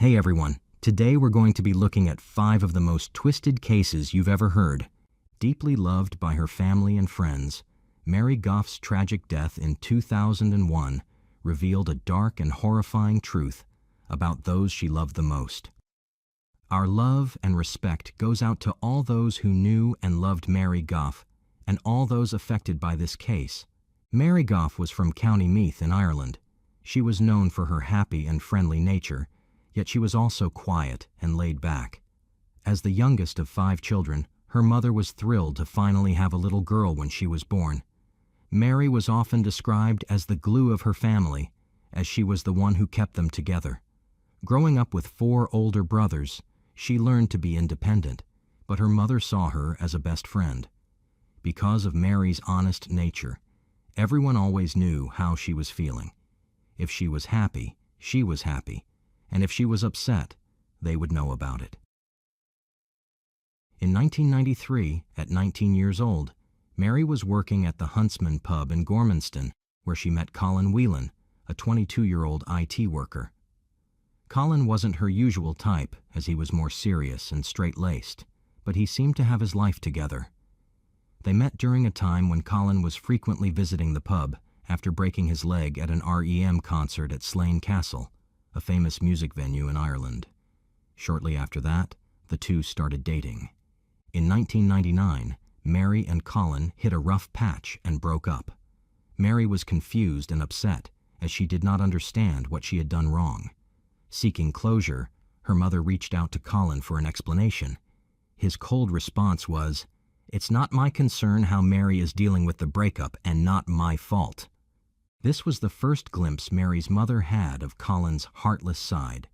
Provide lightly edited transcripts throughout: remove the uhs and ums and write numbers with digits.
Hey everyone, today we're going to be looking at 5 of the most twisted cases you've ever heard. Deeply loved by her family and friends, Mary Goff's tragic death in 2001 revealed a dark and horrifying truth about those she loved the most. Our love and respect goes out to all those who knew and loved Mary Goff and all those affected by this case. Mary Goff was from County Meath in Ireland. She was known for her happy and friendly nature, yet she was also quiet and laid back. As the youngest of 5 children, her mother was thrilled to finally have a little girl when she was born. Mary was often described as the glue of her family, as she was the one who kept them together. Growing up with 4 older brothers, she learned to be independent, but her mother saw her as a best friend. Because of Mary's honest nature, everyone always knew how she was feeling. If she was happy, she was happy, and if she was upset, they would know about it. In 1993, at 19 years old, Mary was working at the Huntsman pub in Gormanston, where she met Colin Whelan, a 22-year-old IT worker. Colin wasn't her usual type, as he was more serious and straight-laced, but he seemed to have his life together. They met during a time when Colin was frequently visiting the pub after breaking his leg at an REM concert at Slane Castle, a famous music venue in Ireland. Shortly after that, the two started dating. In 1999, Mary and Colin hit a rough patch and broke up. Mary was confused and upset, as she did not understand what she had done wrong. Seeking closure, her mother reached out to Colin for an explanation. His cold response was, "It's not my concern how Mary is dealing with the breakup and not my fault." This was the first glimpse Mary's mother had of Colin's heartless side.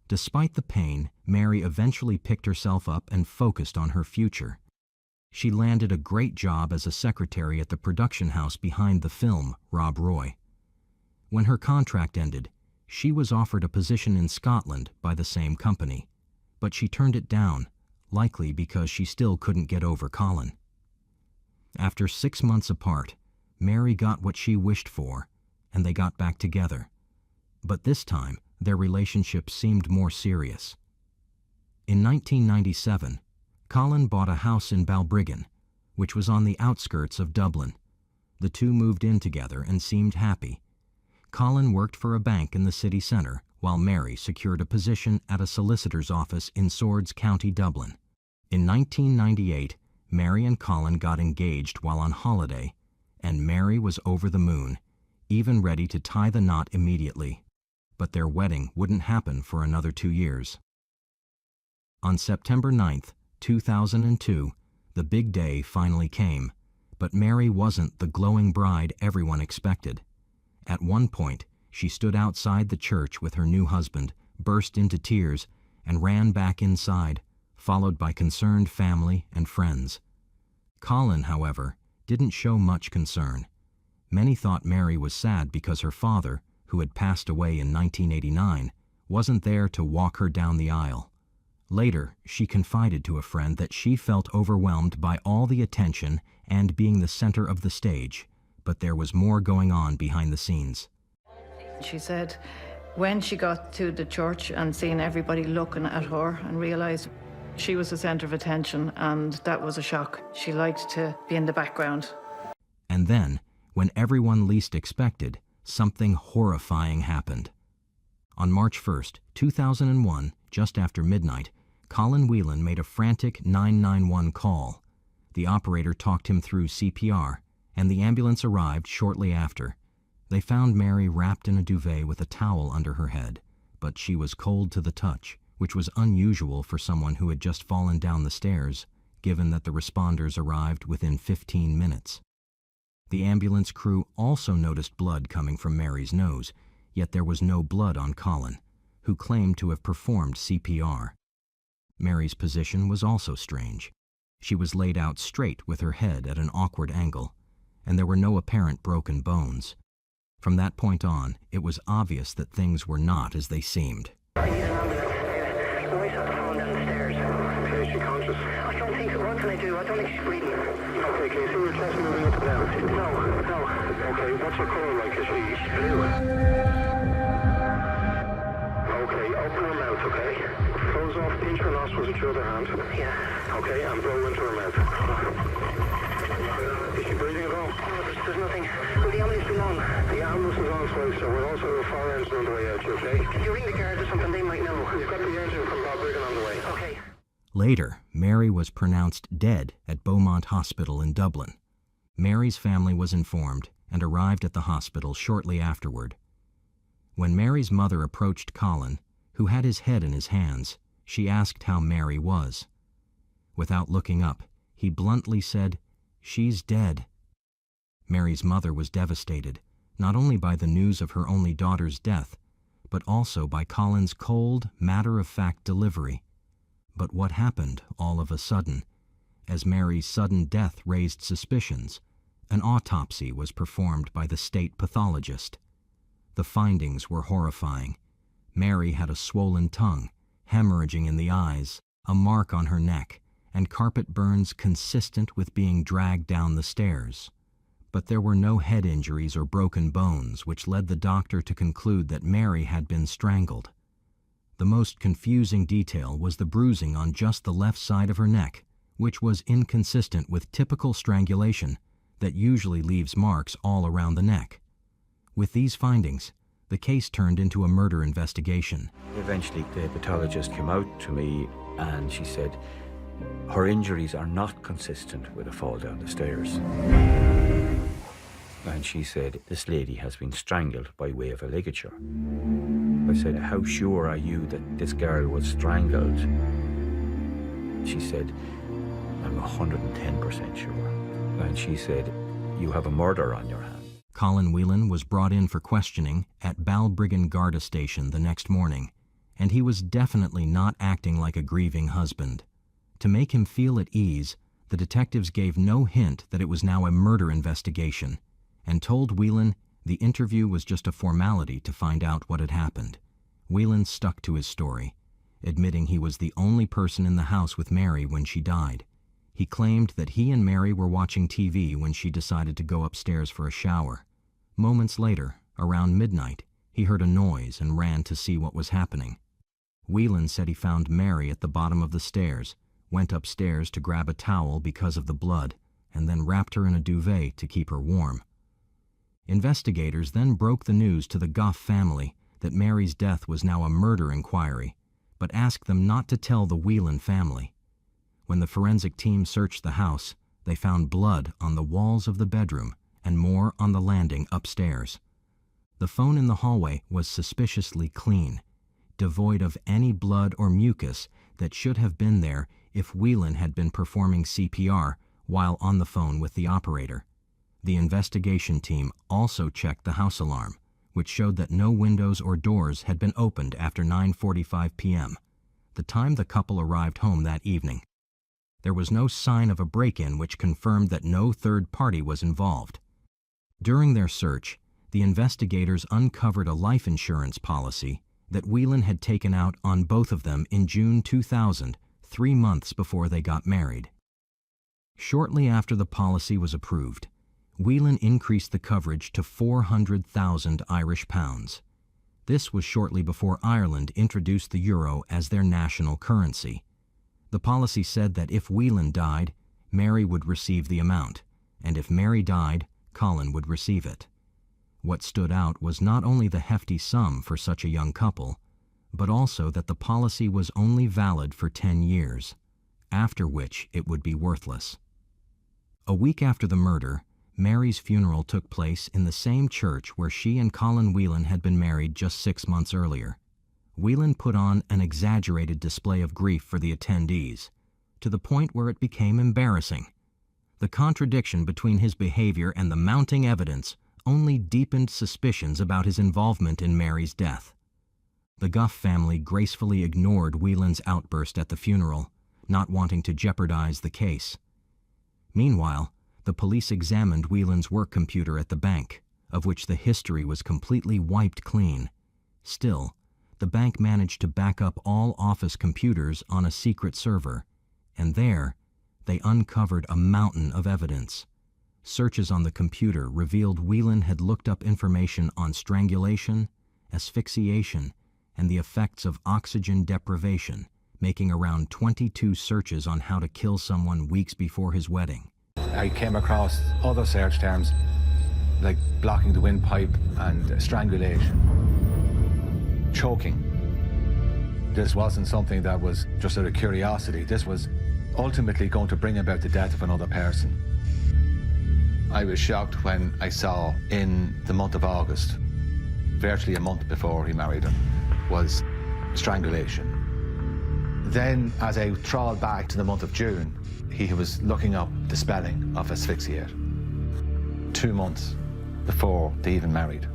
Despite the pain, Mary eventually picked herself up and focused on her future. She landed a great job as a secretary at the production house behind the film, Rob Roy. When her contract ended, she was offered a position in Scotland by the same company, but she turned it down, likely because she still couldn't get over Colin. After 6 months apart, Mary got what she wished for, and they got back together. But this time, their relationship seemed more serious. In 1997, Colin bought a house in Balbriggan, which was on the outskirts of Dublin. The two moved in together and seemed happy. Colin worked for a bank in the city centre, while Mary secured a position at a solicitor's office in Swords, County Dublin. In 1998, Mary and Colin got engaged while on holiday, and Mary was over the moon, even ready to tie the knot immediately. But their wedding wouldn't happen for another 2 years. On September 9th, 2002, the big day finally came, but Mary wasn't the glowing bride everyone expected. At one point, she stood outside the church with her new husband, burst into tears, and ran back inside, followed by concerned family and friends. Colin, however, didn't show much concern. Many thought Mary was sad because her father, who had passed away in 1989, wasn't there to walk her down the aisle. Later, she confided to a friend that she felt overwhelmed by all the attention and being the center of the stage, but there was more going on behind the scenes. She said when she got to the church and seeing everybody looking at her and realized she was the center of attention, and that was a shock. She liked to be in the background. And then, when everyone least expected, something horrifying happened. On March 1st, 2001, just after midnight, Colin Whelan made a frantic 911 call. The operator talked him through CPR, and the ambulance arrived shortly after. They found Mary wrapped in a duvet with a towel under her head, but she was cold to the touch, which was unusual for someone who had just fallen down the stairs, given that the responders arrived within 15 minutes. The ambulance crew also noticed blood coming from Mary's nose, yet there was no blood on Colin, who claimed to have performed CPR. Mary's position was also strange. She was laid out straight with her head at an awkward angle, and there were no apparent broken bones. From that point on, it was obvious that things were not as they seemed. I don't think, what can I do? I don't think she's breathing. Okay, can you see your chest moving up and down? No. Okay, what's her colour like? Is she blue? Okay, her mouth, okay? Close off, pinch her nostrils with your other hand. Yeah. Okay, and blow into her mouth. Is she breathing at all? No, there's nothing. Will the ambulance be long? The ambulance is on its way, so we're also a fire engine on the way out, you okay? Can you ring the guards or something? They might know. We've got the engine from Bob Brigham on the way. Okay. Later, Mary was pronounced dead at Beaumont Hospital in Dublin. Mary's family was informed and arrived at the hospital shortly afterward. When Mary's mother approached Colin, who had his head in his hands, she asked how Mary was. Without looking up, he bluntly said, "She's dead." Mary's mother was devastated, not only by the news of her only daughter's death, but also by Colin's cold, matter-of-fact delivery. But what happened all of a sudden? As Mary's sudden death raised suspicions, an autopsy was performed by the state pathologist. The findings were horrifying. Mary had a swollen tongue, hemorrhaging in the eyes, a mark on her neck, and carpet burns consistent with being dragged down the stairs. But there were no head injuries or broken bones, which led the doctor to conclude that Mary had been strangled. The most confusing detail was the bruising on just the left side of her neck, which was inconsistent with typical strangulation that usually leaves marks all around the neck. With these findings, the case turned into a murder investigation. Eventually, the pathologist came out to me and she said, her injuries are not consistent with a fall down the stairs. And she said, this lady has been strangled by way of a ligature. I said, how sure are you that this girl was strangled? She said, I'm 110% sure. And she said, you have a murder on your hands. Colin Whelan was brought in for questioning at Balbriggan Garda Station the next morning, and he was definitely not acting like a grieving husband. To make him feel at ease, the detectives gave no hint that it was now a murder investigation, and told Whelan the interview was just a formality to find out what had happened. Whelan stuck to his story, admitting he was the only person in the house with Mary when she died. He claimed that he and Mary were watching TV when she decided to go upstairs for a shower. Moments later, around midnight, he heard a noise and ran to see what was happening. Whelan said he found Mary at the bottom of the stairs, went upstairs to grab a towel because of the blood, and then wrapped her in a duvet to keep her warm. Investigators then broke the news to the Goff family that Mary's death was now a murder inquiry, but asked them not to tell the Whelan family. When the forensic team searched the house, they found blood on the walls of the bedroom and more on the landing upstairs. The phone in the hallway was suspiciously clean, devoid of any blood or mucus that should have been there if Whelan had been performing CPR while on the phone with the operator. The investigation team also checked the house alarm, which showed that no windows or doors had been opened after 9:45 p.m., the time the couple arrived home that evening. There was no sign of a break-in, which confirmed that no third party was involved. During their search, the investigators uncovered a life insurance policy that Whelan had taken out on both of them in June 2000, 3 months before they got married. Shortly after the policy was approved, Whelan increased the coverage to 400,000 Irish pounds. This was shortly before Ireland introduced the euro as their national currency. The policy said that if Whelan died, Mary would receive the amount, and if Mary died, Colin would receive it. What stood out was not only the hefty sum for such a young couple, but also that the policy was only valid for 10 years, after which it would be worthless. A week after the murder, Mary's funeral took place in the same church where she and Colin Whelan had been married just 6 months earlier. Whelan put on an exaggerated display of grief for the attendees, to the point where it became embarrassing. The contradiction between his behavior and the mounting evidence only deepened suspicions about his involvement in Mary's death. The Goff family gracefully ignored Whelan's outburst at the funeral, not wanting to jeopardize the case. Meanwhile, the police examined Whelan's work computer at the bank, of which the history was completely wiped clean. Still, the bank managed to back up all office computers on a secret server, and there, they uncovered a mountain of evidence. Searches on the computer revealed Whelan had looked up information on strangulation, asphyxiation, and the effects of oxygen deprivation, making around 22 searches on how to kill someone weeks before his wedding. I came across other search terms like blocking the windpipe and strangulation, choking. This wasn't something that was just out of curiosity. This was ultimately going to bring about the death of another person. I was shocked when I saw in the month of August, virtually a month before he married her, was strangulation. Then, as I trawled back to the month of June, he was looking up the spelling of asphyxiate. 2 months before they even married.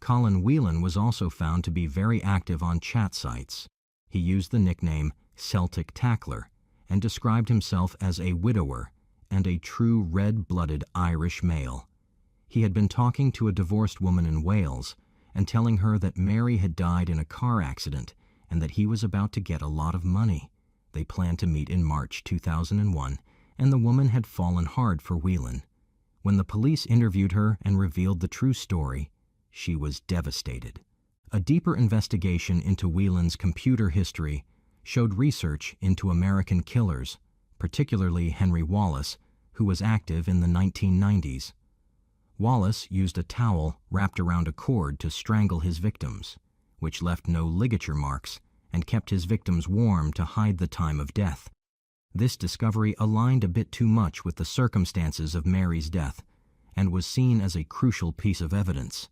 Colin Whelan was also found to be very active on chat sites. He used the nickname Celtic Tackler and described himself as a widower and a true red-blooded Irish male. He had been talking to a divorced woman in Wales and telling her that Mary had died in a car accident and that he was about to get a lot of money. They planned to meet in March 2001, and the woman had fallen hard for Whelan. When the police interviewed her and revealed the true story, she was devastated. A deeper investigation into Whelan's computer history showed research into American killers, particularly Henry Wallace, who was active in the 1990s. Wallace used a towel wrapped around a cord to strangle his victims, which left no ligature marks and kept his victims warm to hide the time of death. This discovery aligned a bit too much with the circumstances of Mary's death and was seen as a crucial piece of evidence.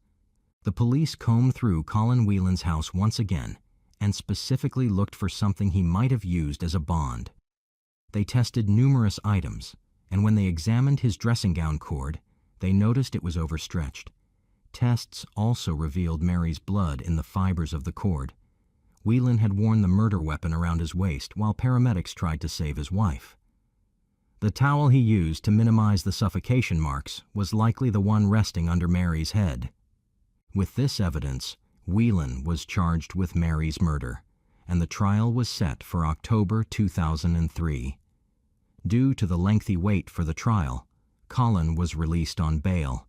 The police combed through Colin Whelan's house once again and specifically looked for something he might have used as a bond. They tested numerous items, and when they examined his dressing gown cord, they noticed it was overstretched. Tests also revealed Mary's blood in the fibers of the cord. Whelan had worn the murder weapon around his waist while paramedics tried to save his wife. The towel he used to minimize the suffocation marks was likely the one resting under Mary's head. With this evidence, Whelan was charged with Mary's murder, and the trial was set for October 2003. Due to the lengthy wait for the trial, Colin was released on bail.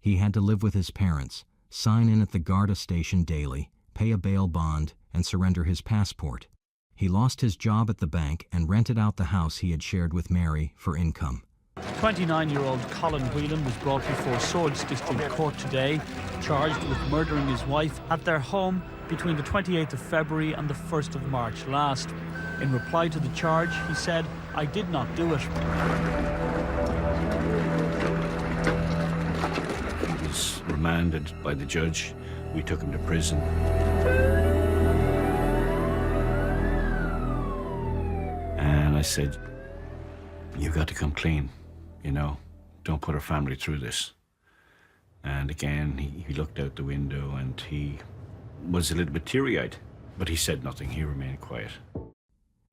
He had to live with his parents, sign in at the Garda station daily, pay a bail bond, and surrender his passport. He lost his job at the bank and rented out the house he had shared with Mary for income. 29-year-old Colin Whelan was brought before Swords District Court today, charged with murdering his wife at their home between the 28th of February and the 1st of March last. In reply to the charge, he said, "I did not do it." He was remanded by the judge. We took him to prison. And I said, "You've got to come clean, you know. Don't put our family through this." And again, he looked out the window and he was a little bit teary-eyed, but he said nothing. He remained quiet.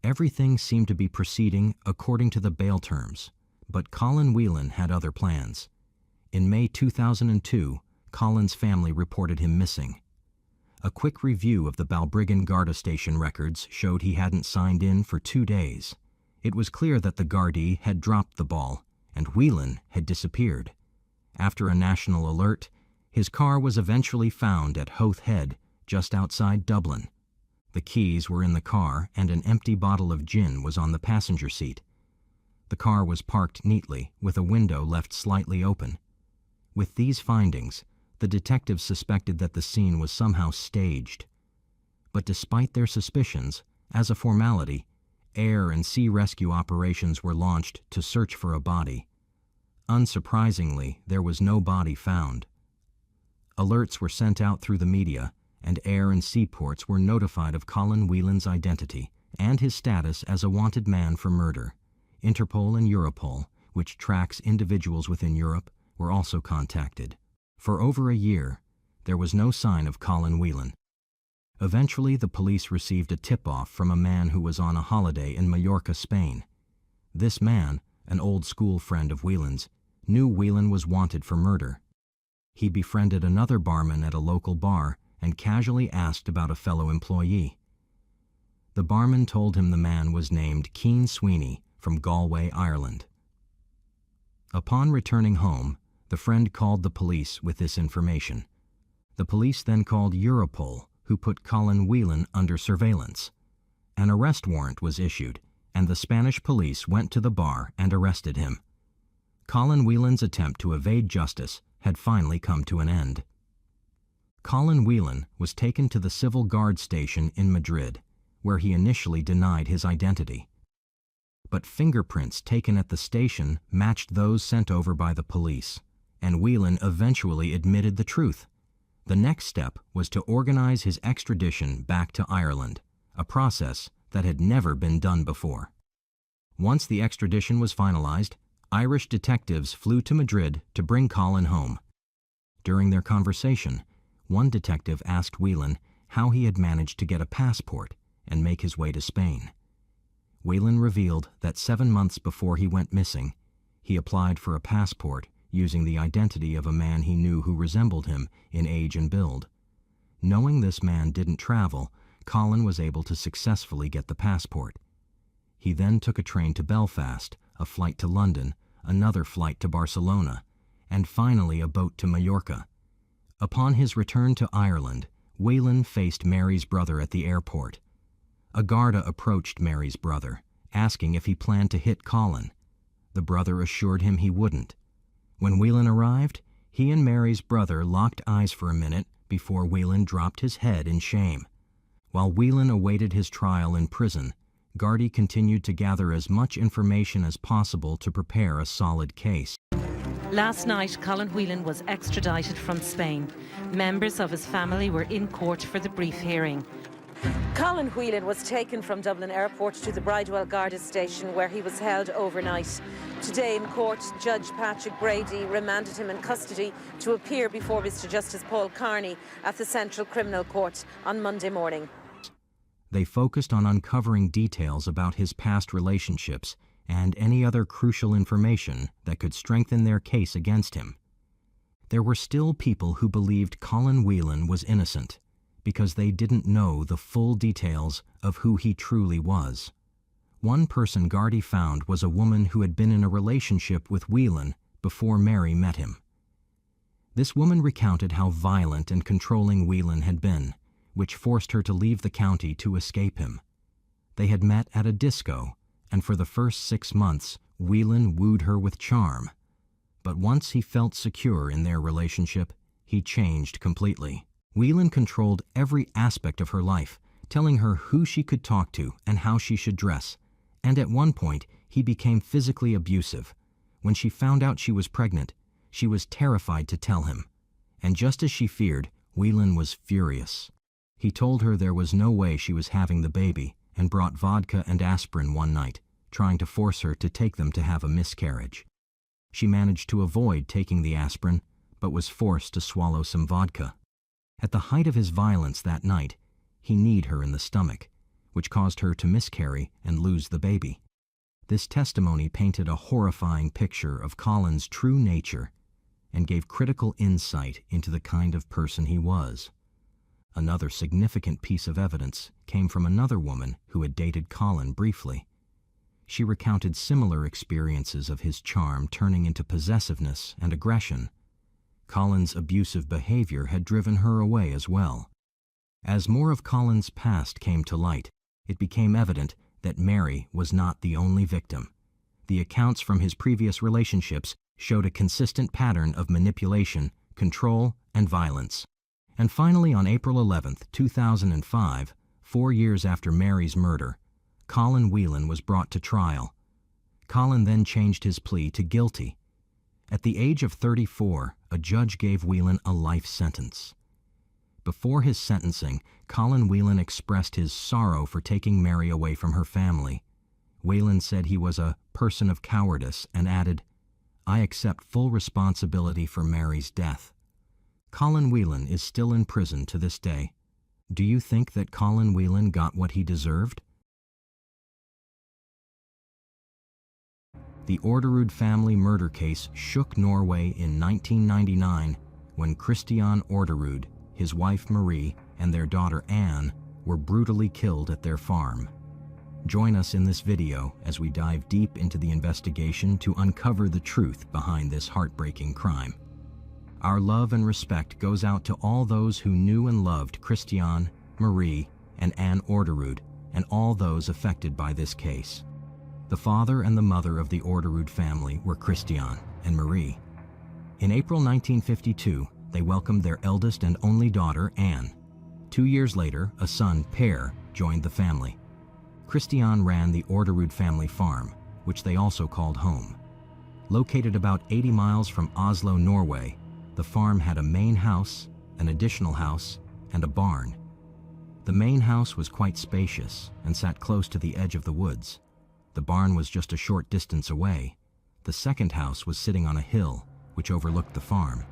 Everything seemed to be proceeding according to the bail terms, but Colin Whelan had other plans. In May 2002, Colin's family reported him missing. A quick review of the Balbriggan Garda station records showed he hadn't signed in for 2 days. It was clear that the Gardaí had dropped the ball, and Whelan had disappeared. After a national alert, his car was eventually found at Howth Head, just outside Dublin. The keys were in the car, and an empty bottle of gin was on the passenger seat. The car was parked neatly, with a window left slightly open. With these findings, the detectives suspected that the scene was somehow staged. But despite their suspicions, as a formality, air and sea rescue operations were launched to search for a body. Unsurprisingly, there was no body found. Alerts were sent out through the media, and air and seaports were notified of Colin Whelan's identity and his status as a wanted man for murder. Interpol and Europol, which tracks individuals within Europe, were also contacted. For over a year, there was no sign of Colin Whelan. Eventually, the police received a tip-off from a man who was on a holiday in Mallorca, Spain. This man, an old school friend of Whelan's, knew Whelan was wanted for murder. He befriended another barman at a local bar and casually asked about a fellow employee. The barman told him the man was named Keane Sweeney from Galway, Ireland. Upon returning home, the friend called the police with this information. The police then called Europol, who put Colin Whelan under surveillance. An arrest warrant was issued, and the Spanish police went to the bar and arrested him. Colin Whelan's attempt to evade justice had finally come to an end. Colin Whelan was taken to the Civil Guard station in Madrid, where he initially denied his identity. But fingerprints taken at the station matched those sent over by the police, and Whelan eventually admitted the truth. The next step was to organize his extradition back to Ireland, a process that had never been done before. Once the extradition was finalized, Irish detectives flew to Madrid to bring Colin home. During their conversation, one detective asked Whelan how he had managed to get a passport and make his way to Spain. Whelan revealed that 7 months before he went missing, he applied for a passport using the identity of a man he knew who resembled him in age and build. Knowing this man didn't travel, Colin was able to successfully get the passport. He then took a train to Belfast, a flight to London, another flight to Barcelona, and finally a boat to Mallorca. Upon his return to Ireland, Whelan faced Mary's brother at the airport. A Garda approached Mary's brother, asking if he planned to hit Colin. The brother assured him he wouldn't. When Whelan arrived, he and Mary's brother locked eyes for a minute before Whelan dropped his head in shame. While Whelan awaited his trial in prison, Gardaí continued to gather as much information as possible to prepare a solid case. Last night, Colin Whelan was extradited from Spain. Members of his family were in court for the brief hearing. Colin Whelan was taken from Dublin Airport to the Bridewell Garda station where he was held overnight. Today in court, Judge Patrick Brady remanded him in custody to appear before Mr Justice Paul Carney at the Central Criminal Court on Monday morning. They focused on uncovering details about his past relationships and any other crucial information that could strengthen their case against him. There were still people who believed Colin Whelan was innocent because they didn't know the full details of who he truly was. One person Gardaí found was a woman who had been in a relationship with Whelan before Mary met him. This woman recounted how violent and controlling Whelan had been, which forced her to leave the county to escape him. They had met at a disco, and for the first 6 months, Whelan wooed her with charm. But once he felt secure in their relationship, he changed completely. Whelan controlled every aspect of her life, telling her who she could talk to and how she should dress. And at one point, he became physically abusive. When she found out she was pregnant, she was terrified to tell him. And just as she feared, Whelan was furious. He told her there was no way she was having the baby and brought vodka and aspirin one night, trying to force her to take them to have a miscarriage. She managed to avoid taking the aspirin, but was forced to swallow some vodka. At the height of his violence that night, he kneed her in the stomach, which caused her to miscarry and lose the baby. This testimony painted a horrifying picture of Colin's true nature and gave critical insight into the kind of person he was. Another significant piece of evidence came from another woman who had dated Colin briefly. She recounted similar experiences of his charm turning into possessiveness and aggression. Colin's abusive behavior had driven her away as well. As more of Colin's past came to light, it became evident that Mary was not the only victim. The accounts from his previous relationships showed a consistent pattern of manipulation, control, and violence. And finally, on April 11, 2005, 4 years after Mary's murder, Colin Whelan was brought to trial. Colin then changed his plea to guilty. At the age of 34, a judge gave Whelan a life sentence. Before his sentencing, Colin Whelan expressed his sorrow for taking Mary away from her family. Whelan said he was a person of cowardice and added, "I accept full responsibility for Mary's death." Colin Whelan is still in prison to this day. Do you think that Colin Whelan got what he deserved? The Orderud family murder case shook Norway in 1999 when Christian Orderud, his wife Marie, and their daughter Anne were brutally killed at their farm. Join us in this video as we dive deep into the investigation to uncover the truth behind this heartbreaking crime. Our love and respect goes out to all those who knew and loved Christian, Marie, and Anne Orderud, and all those affected by this case. The father and the mother of the Orderud family were Christian and Marie. In April 1952, they welcomed their eldest and only daughter, Anne. 2 years later, a son, Per, joined the family. Christian ran the Orderud family farm, which they also called home. Located about 80 miles from Oslo, Norway, the farm had a main house, an additional house, and a barn. The main house was quite spacious and sat close to the edge of the woods. The barn was just a short distance away. The second house was sitting on a hill, which overlooked the farm.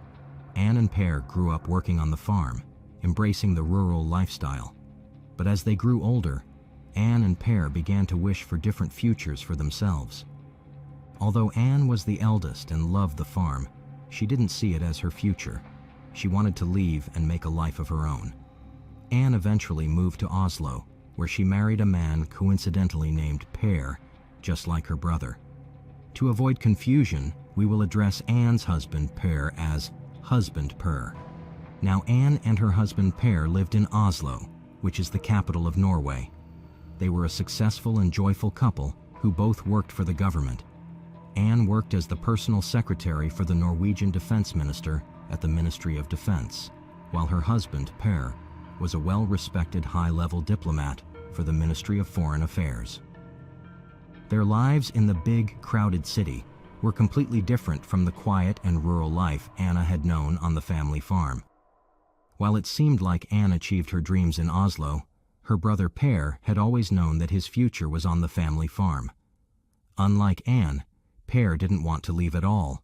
Anne and Per grew up working on the farm, embracing the rural lifestyle. But as they grew older, Anne and Per began to wish for different futures for themselves. Although Anne was the eldest and loved the farm, she didn't see it as her future. She wanted to leave and make a life of her own. Anne eventually moved to Oslo, where she married a man coincidentally named Per, just like her brother. To avoid confusion, we will address Anne's husband Per as Husband Per. Now Anne and her husband Per lived in Oslo, which is the capital of Norway. They were a successful and joyful couple who both worked for the government. Anne worked as the personal secretary for the Norwegian defense minister at the Ministry of Defense, while her husband, Per, was a well-respected high-level diplomat for the Ministry of Foreign Affairs. Their lives in the big, crowded city were completely different from the quiet and rural life Anna had known on the family farm. While it seemed like Anne achieved her dreams in Oslo, her brother Per had always known that his future was on the family farm. Unlike Anne, Per didn't want to leave at all.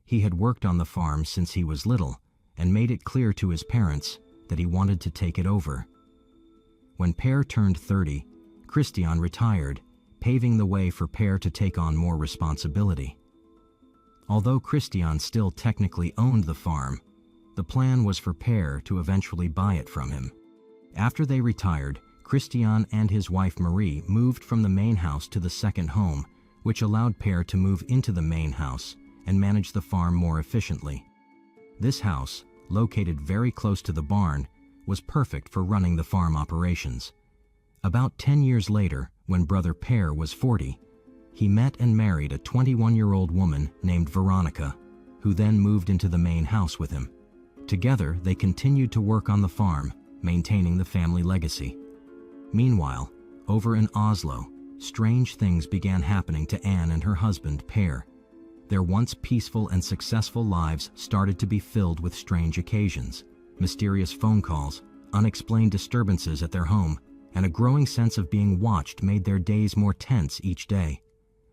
He had worked on the farm since he was little and made it clear to his parents that he wanted to take it over. When Per turned 30, Christian retired, paving the way for Per to take on more responsibility. Although Christian still technically owned the farm, the plan was for Per to eventually buy it from him. After they retired, Christian and his wife Marie moved from the main house to the second home, which allowed Per to move into the main house and manage the farm more efficiently. This house, located very close to the barn, was perfect for running the farm operations. About 10 years later, when brother Per was 40, he met and married a 21-year-old woman named Veronica, who then moved into the main house with him. Together, they continued to work on the farm, maintaining the family legacy. Meanwhile, over in Oslo, strange things began happening to Anne and her husband, Per. Their once peaceful and successful lives started to be filled with strange occasions, mysterious phone calls, unexplained disturbances at their home, and a growing sense of being watched made their days more tense each day.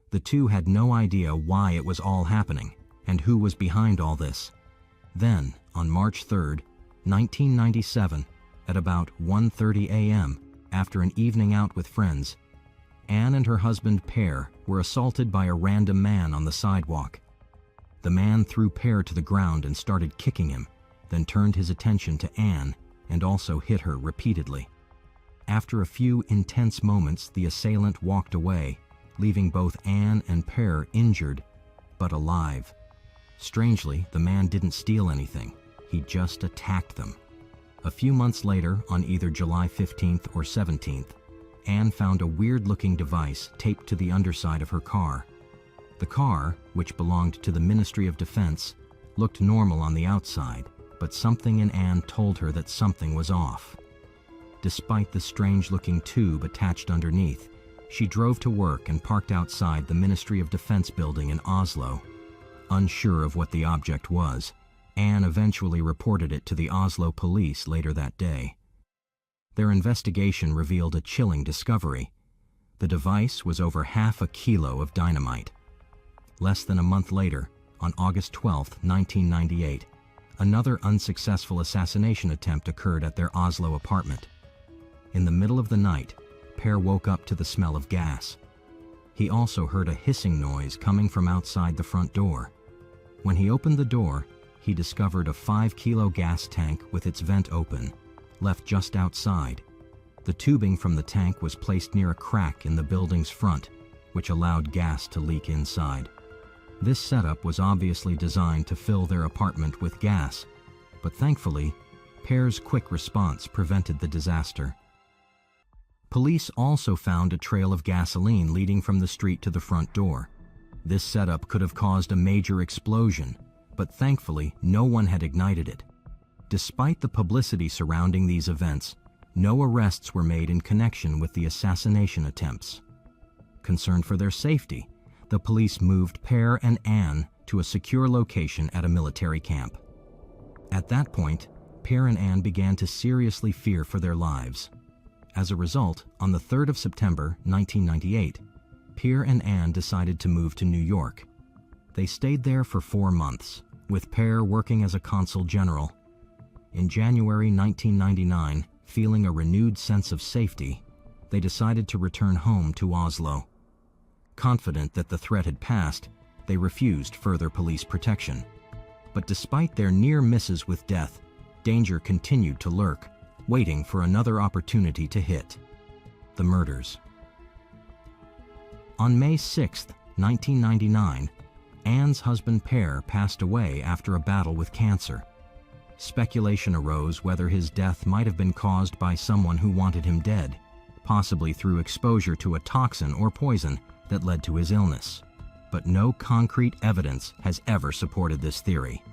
The two had no idea why it was all happening and who was behind all this. Then, on March 3rd, 1997, at about 1:30 a.m., after an evening out with friends, Anne and her husband Per were assaulted by a random man on the sidewalk. The man threw Per to the ground and started kicking him, then turned his attention to Anne and also hit her repeatedly. After a few intense moments, the assailant walked away, leaving both Anne and Per injured, but alive. Strangely, the man didn't steal anything. He just attacked them. A few months later, on either July 15th or 17th, Anne found a weird-looking device taped to the underside of her car. The car, which belonged to the Ministry of Defense, looked normal on the outside, but something in Anne told her that something was off. Despite the strange-looking tube attached underneath, she drove to work and parked outside the Ministry of Defense building in Oslo. Unsure of what the object was, Anne eventually reported it to the Oslo police later that day. Their investigation revealed a chilling discovery. The device was over half a kilo of dynamite. Less than a month later, on August 12, 1998, another unsuccessful assassination attempt occurred at their Oslo apartment. In the middle of the night, Per woke up to the smell of gas. He also heard a hissing noise coming from outside the front door. When he opened the door, he discovered a 5-kilo gas tank with its vent open, left just outside. The tubing from the tank was placed near a crack in the building's front, which allowed gas to leak inside. This setup was obviously designed to fill their apartment with gas, but thankfully, Pear's quick response prevented the disaster. Police also found a trail of gasoline leading from the street to the front door. This setup could have caused a major explosion, but thankfully, no one had ignited it. Despite the publicity surrounding these events, no arrests were made in connection with the assassination attempts. Concerned for their safety, the police moved Pear and Anne to a secure location at a military camp. At that point, Pear and Anne began to seriously fear for their lives. As a result, on the 3rd of September, 1998, Pear and Anne decided to move to New York. They stayed there for 4 months, with Pear working as a consul general. In January 1999, feeling a renewed sense of safety, they decided to return home to Oslo. Confident that the threat had passed, they refused further police protection. But despite their near misses with death, danger continued to lurk, waiting for another opportunity to hit. The murders. On May 6, 1999, Anne's husband Pear passed away after a battle with cancer. Speculation arose whether his death might have been caused by someone who wanted him dead, possibly through exposure to a toxin or poison that led to his illness. But no concrete evidence has ever supported this theory.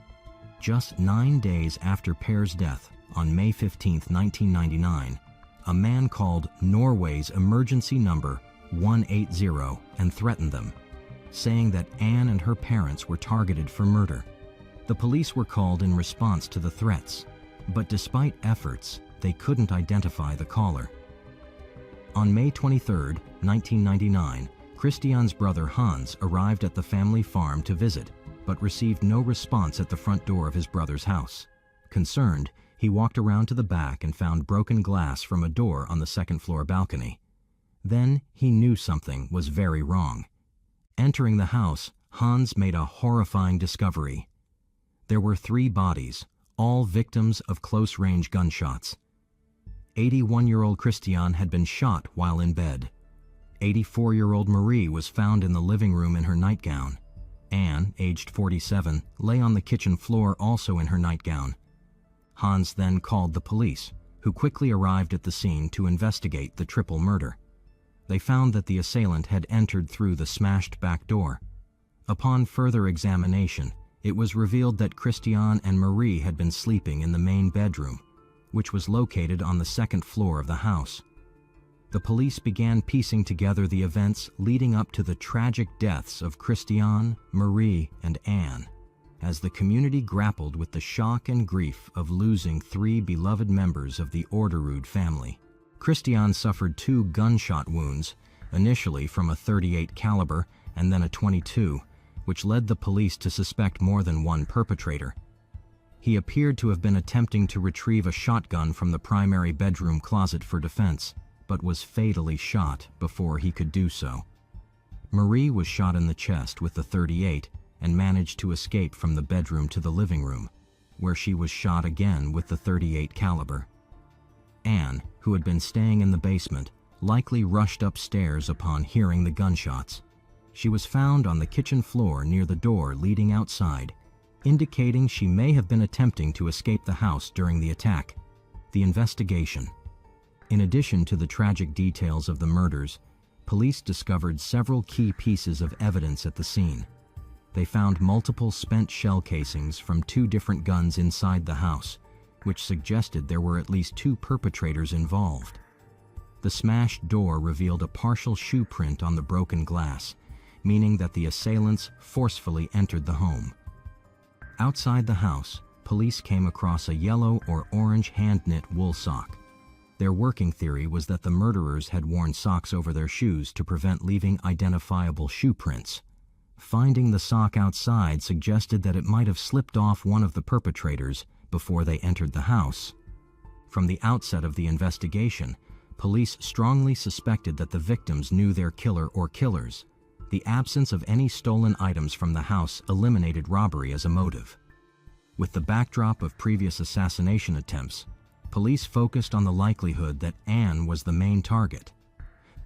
Just 9 days after Pear's death, on May 15, 1999, a man called Norway's emergency number 180 and threatened them, saying that Anne and her parents were targeted for murder. The police were called in response to the threats, but despite efforts, they couldn't identify the caller. On May 23, 1999, Christian's brother Hans arrived at the family farm to visit, but received no response at the front door of his brother's house. Concerned, he walked around to the back and found broken glass from a door on the second-floor balcony. Then he knew something was very wrong. Entering the house, Hans made a horrifying discovery. There were 3 bodies, all victims of close-range gunshots. 81-year-old Christian had been shot while in bed. 84-year-old Marie was found in the living room in her nightgown. Anne, aged 47, lay on the kitchen floor also in her nightgown. Hans then called the police, who quickly arrived at the scene to investigate the triple murder. They found that the assailant had entered through the smashed back door. Upon further examination, it was revealed that Christian and Marie had been sleeping in the main bedroom, which was located on the second floor of the house. The police began piecing together the events leading up to the tragic deaths of Christian, Marie, and Anne, as the community grappled with the shock and grief of losing 3 beloved members of the Orderud family. Christian suffered 2 gunshot wounds, initially from a .38 caliber and then a .22, which led the police to suspect more than one perpetrator. He appeared to have been attempting to retrieve a shotgun from the primary bedroom closet for defense, but was fatally shot before he could do so. Marie was shot in the chest with the .38 and managed to escape from the bedroom to the living room, where she was shot again with the .38 caliber. Anne, who had been staying in the basement, likely rushed upstairs upon hearing the gunshots. She was found on the kitchen floor near the door leading outside, indicating she may have been attempting to escape the house during the attack. The investigation. In addition to the tragic details of the murders, police discovered several key pieces of evidence at the scene. They found multiple spent shell casings from 2 different guns inside the house, which suggested there were at least 2 perpetrators involved. The smashed door revealed a partial shoe print on the broken glass, meaning that the assailants forcefully entered the home. Outside the house, police came across a yellow or orange hand-knit wool sock. Their working theory was that the murderers had worn socks over their shoes to prevent leaving identifiable shoe prints. Finding the sock outside suggested that it might have slipped off one of the perpetrators before they entered the house. From the outset of the investigation, police strongly suspected that the victims knew their killer or killers. The absence of any stolen items from the house eliminated robbery as a motive. With the backdrop of previous assassination attempts, police focused on the likelihood that Anne was the main target.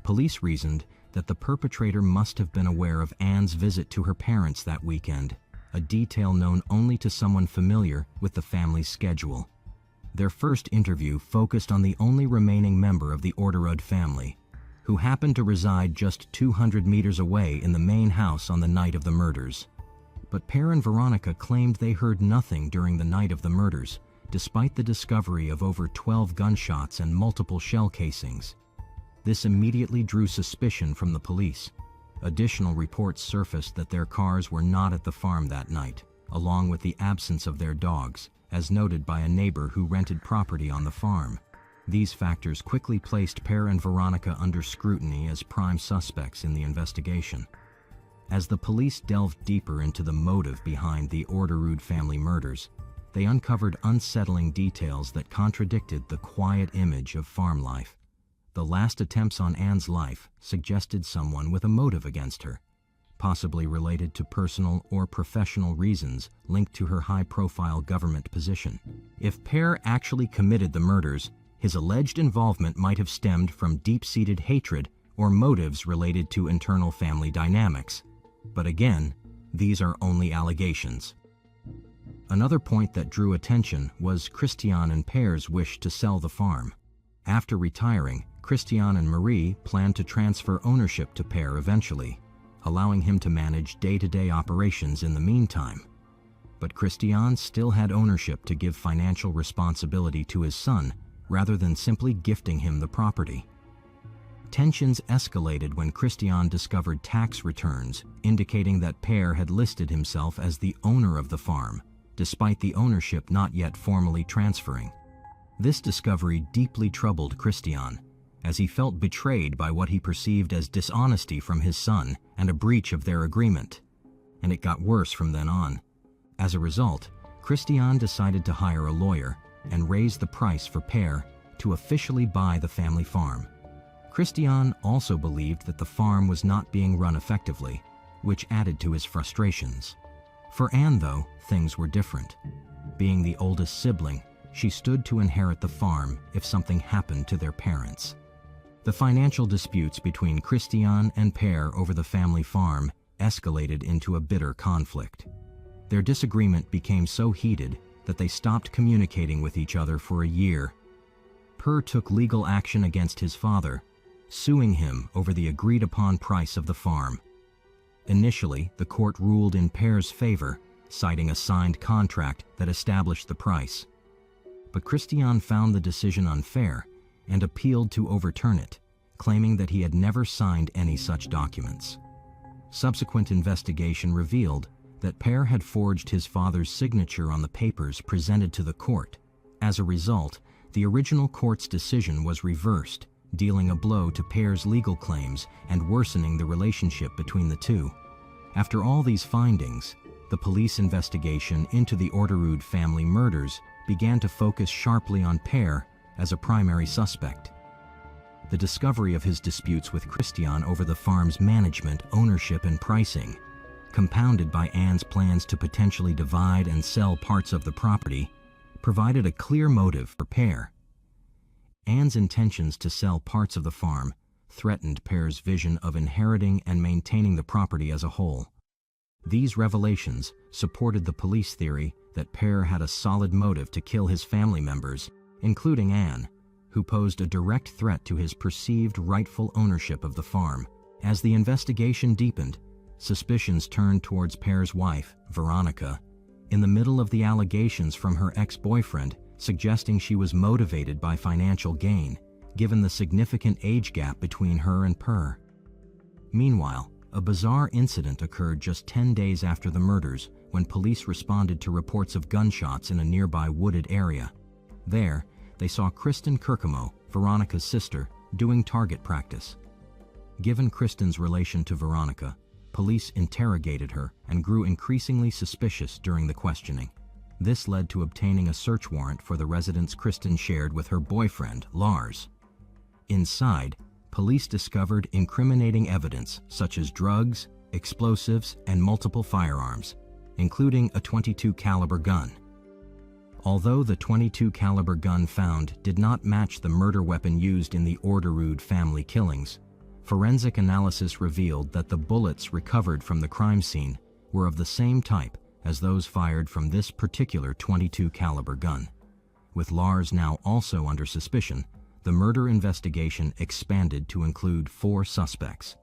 Police reasoned that the perpetrator must have been aware of Anne's visit to her parents that weekend, a detail known only to someone familiar with the family's schedule. Their first interview focused on the only remaining member of the Orderud family, who happened to reside just 200 meters away in the main house on the night of the murders. But Per and Veronica claimed they heard nothing during the night of the murders, despite the discovery of over 12 gunshots and multiple shell casings. This immediately drew suspicion from the police. Additional reports surfaced that their cars were not at the farm that night, along with the absence of their dogs, as noted by a neighbor who rented property on the farm. These factors quickly placed Per and Veronica under scrutiny as prime suspects in the investigation. As the police delved deeper into the motive behind the Orderud family murders, they uncovered unsettling details that contradicted the quiet image of farm life. The last attempts on Anne's life suggested someone with a motive against her, possibly related to personal or professional reasons linked to her high-profile government position. If Per actually committed the murders, his alleged involvement might have stemmed from deep-seated hatred or motives related to internal family dynamics. But again, these are only allegations. Another point that drew attention was Christian and Per's wish to sell the farm. After retiring, Christian and Marie planned to transfer ownership to Per eventually, allowing him to manage day-to-day operations in the meantime. But Christian still had ownership to give financial responsibility to his son, rather than simply gifting him the property. Tensions escalated when Christian discovered tax returns indicating that Per had listed himself as the owner of the farm, despite the ownership not yet formally transferring. This discovery deeply troubled Christian, as he felt betrayed by what he perceived as dishonesty from his son and a breach of their agreement. And it got worse from then on. As a result, Christian decided to hire a lawyer and raise the price for Per to officially buy the family farm. Christian also believed that the farm was not being run effectively, which added to his frustrations. For Anne, though, things were different. Being the oldest sibling, she stood to inherit the farm if something happened to their parents. The financial disputes between Christian and Per over the family farm escalated into a bitter conflict. Their disagreement became so heated that they stopped communicating with each other for a year. Per took legal action against his father, suing him over the agreed-upon price of the farm. Initially, the court ruled in Per's favor, citing a signed contract that established the price. But Christian found the decision unfair and appealed to overturn it, claiming that he had never signed any such documents. Subsequent investigation revealed that Per had forged his father's signature on the papers presented to the court. As a result, the original court's decision was reversed, dealing a blow to Per's legal claims and worsening the relationship between the two. After all these findings, the police investigation into the Orderud family murders began to focus sharply on Per as a primary suspect. The discovery of his disputes with Christian over the farm's management, ownership, and pricing, compounded by Anne's plans to potentially divide and sell parts of the property, provided a clear motive for Per. Anne's intentions to sell parts of the farm threatened Per's vision of inheriting and maintaining the property as a whole. These revelations supported the police theory that Per had a solid motive to kill his family members, including Anne, who posed a direct threat to his perceived rightful ownership of the farm. As the investigation deepened, suspicions turned towards Per's wife, Veronica, in the middle of the allegations from her ex-boyfriend, suggesting she was motivated by financial gain, given the significant age gap between her and Per. Meanwhile, a bizarre incident occurred just 10 days after the murders when police responded to reports of gunshots in a nearby wooded area. There, they saw Kristen Kirkemo, Veronica's sister, doing target practice. Given Kristen's relation to Veronica, police interrogated her and grew increasingly suspicious during the questioning. This led to obtaining a search warrant for the residence Kristen shared with her boyfriend, Lars. Inside, police discovered incriminating evidence such as drugs, explosives, and multiple firearms, including a .22 caliber gun. Although the .22 caliber gun found did not match the murder weapon used in the Orderud family killings, Forensic analysis revealed that the bullets recovered from the crime scene were of the same type as those fired from this particular .22 caliber gun. With Lars now also under suspicion, the murder investigation expanded to include 4 suspects.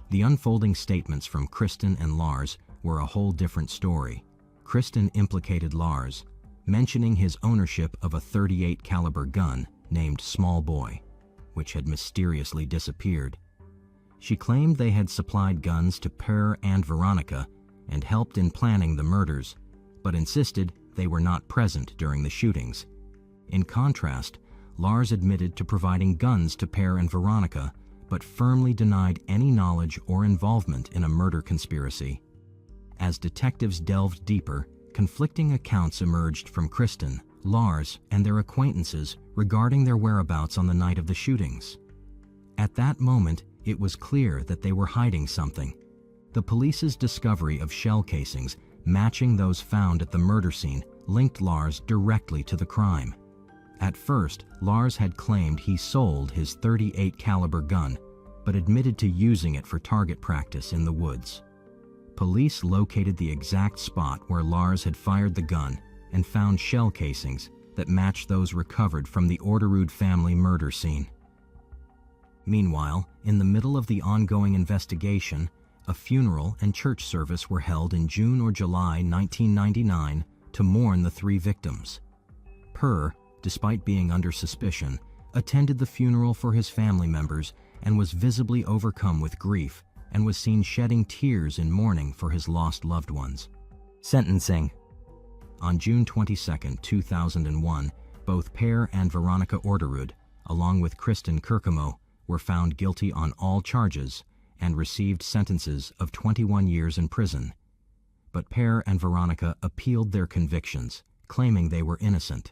The unfolding statements from Kristen and Lars were a whole different story. Kristen implicated Lars, mentioning his ownership of a .38 caliber gun named Small Boy, which had mysteriously disappeared. She claimed they had supplied guns to Per and Veronica and helped in planning the murders, but insisted they were not present during the shootings. In contrast, Lars admitted to providing guns to Per and Veronica, but firmly denied any knowledge or involvement in a murder conspiracy. As detectives delved deeper, conflicting accounts emerged from Kristen, Lars, and their acquaintances regarding their whereabouts on the night of the shootings. At that moment, it was clear that they were hiding something. The police's discovery of shell casings matching those found at the murder scene linked Lars directly to the crime. At first, Lars had claimed he sold his .38 caliber gun, but admitted to using it for target practice in the woods. Police located the exact spot where Lars had fired the gun and found shell casings that matched those recovered from the Orderud family murder scene. Meanwhile, in the middle of the ongoing investigation, a funeral and church service were held in June or July 1999 to mourn the 3 victims. Per, despite being under suspicion, attended the funeral for his family members and was visibly overcome with grief and was seen shedding tears in mourning for his lost loved ones. Sentencing. On June 22, 2001, both Per and Veronica Orderud, along with Kristen Kirkemo, were found guilty on all charges and received sentences of 21 years in prison. But Per and Veronica appealed their convictions, claiming they were innocent.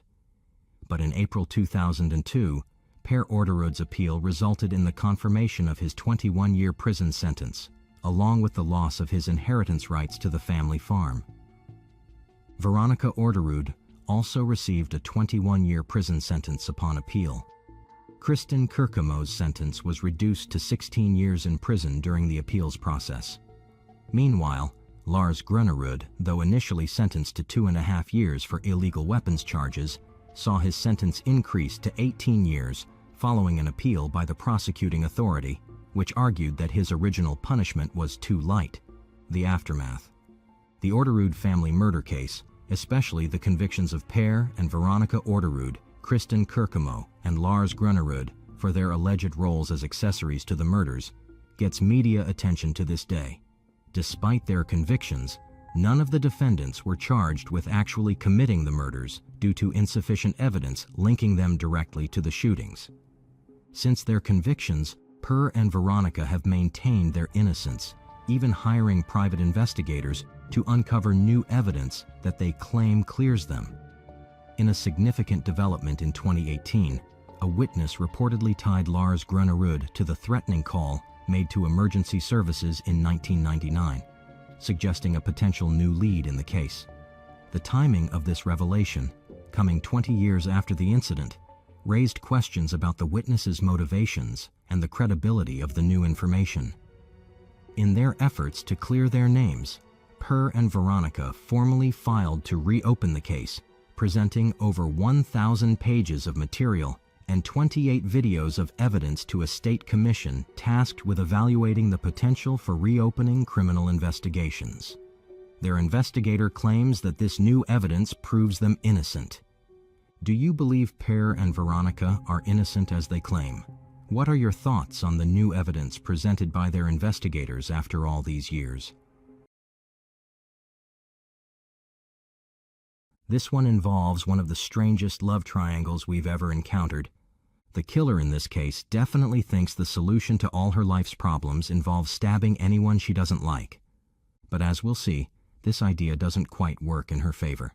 But in April 2002, Per Orderud's appeal resulted in the confirmation of his 21-year prison sentence, along with the loss of his inheritance rights to the family farm. Veronica Orderud also received a 21-year prison sentence upon appeal. Kristen Kirkemo's sentence was reduced to 16 years in prison during the appeals process. Meanwhile, Lars Grønnerud, though initially sentenced to 2.5 years for illegal weapons charges, saw his sentence increase to 18 years following an appeal by the prosecuting authority, which argued that his original punishment was too light. The aftermath. The Orderud family murder case, especially the convictions of Per and Veronica Orderud, Kristen Kirkemo, and Lars Grønnerud for their alleged roles as accessories to the murders, gets media attention to this day. Despite their convictions, none of the defendants were charged with actually committing the murders due to insufficient evidence linking them directly to the shootings. Since their convictions, Per and Veronica have maintained their innocence, even hiring private investigators to uncover new evidence that they claim clears them. In a significant development in 2018, a witness reportedly tied Lars Grønnerud to the threatening call made to emergency services in 1999, suggesting a potential new lead in the case. The timing of this revelation, coming 20 years after the incident, raised questions about the witness's motivations and the credibility of the new information. In their efforts to clear their names, Per and Veronica formally filed to reopen the case, presenting over 1,000 pages of material and 28 videos of evidence to a state commission tasked with evaluating the potential for reopening criminal investigations. Their investigator claims that this new evidence proves them innocent. Do you believe Per and Veronica are innocent as they claim? What are your thoughts on the new evidence presented by their investigators after all these years? This one involves one of the strangest love triangles we've ever encountered. The killer in this case definitely thinks the solution to all her life's problems involves stabbing anyone she doesn't like. But as we'll see, this idea doesn't quite work in her favor.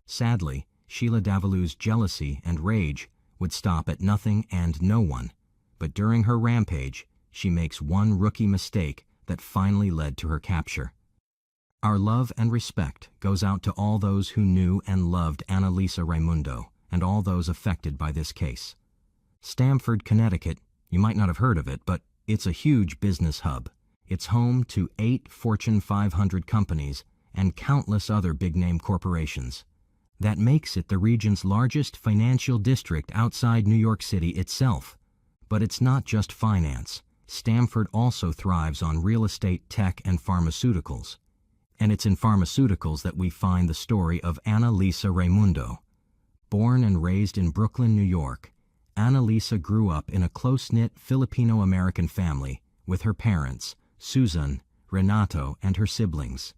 Sadly, Sheila Davilou's jealousy and rage would stop at nothing and no one, but during her rampage, she makes one rookie mistake that finally led to her capture. Our love and respect goes out to all those who knew and loved Annalisa Raimundo and all those affected by this case. Stamford, Connecticut, you might not have heard of it, but It's a huge business hub. It's home to 8 Fortune 500 companies and countless other big-name corporations. That makes it the region's largest financial district outside New York City itself. But it's not just finance. Stamford also thrives on real estate, tech, and pharmaceuticals. And it's in pharmaceuticals that we find the story of Annalisa Raimundo. Born and raised in Brooklyn, New York, Annalisa grew up in a close-knit Filipino-American family with her parents, Susan, Renato, and her siblings.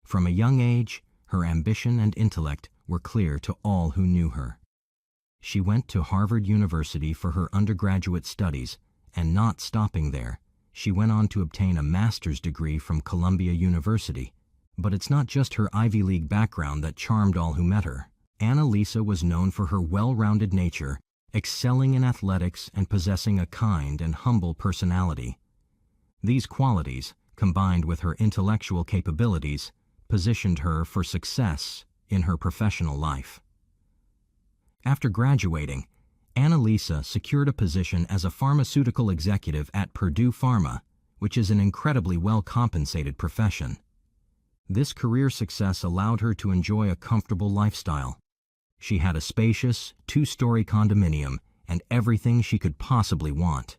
From a young age, her ambition and intellect were clear to all who knew her. She went to Harvard University for her undergraduate studies, and not stopping there, she went on to obtain a master's degree from Columbia University. But it's not just her Ivy League background that charmed all who met her. Annalisa was known for her well-rounded nature, excelling in athletics and possessing a kind and humble personality. These qualities, combined with her intellectual capabilities, positioned her for success in her professional life. After graduating, Annalisa secured a position as a pharmaceutical executive at Purdue Pharma, which is an incredibly well-compensated profession. This career success allowed her to enjoy a comfortable lifestyle. She had a spacious, 2-story condominium and everything she could possibly want.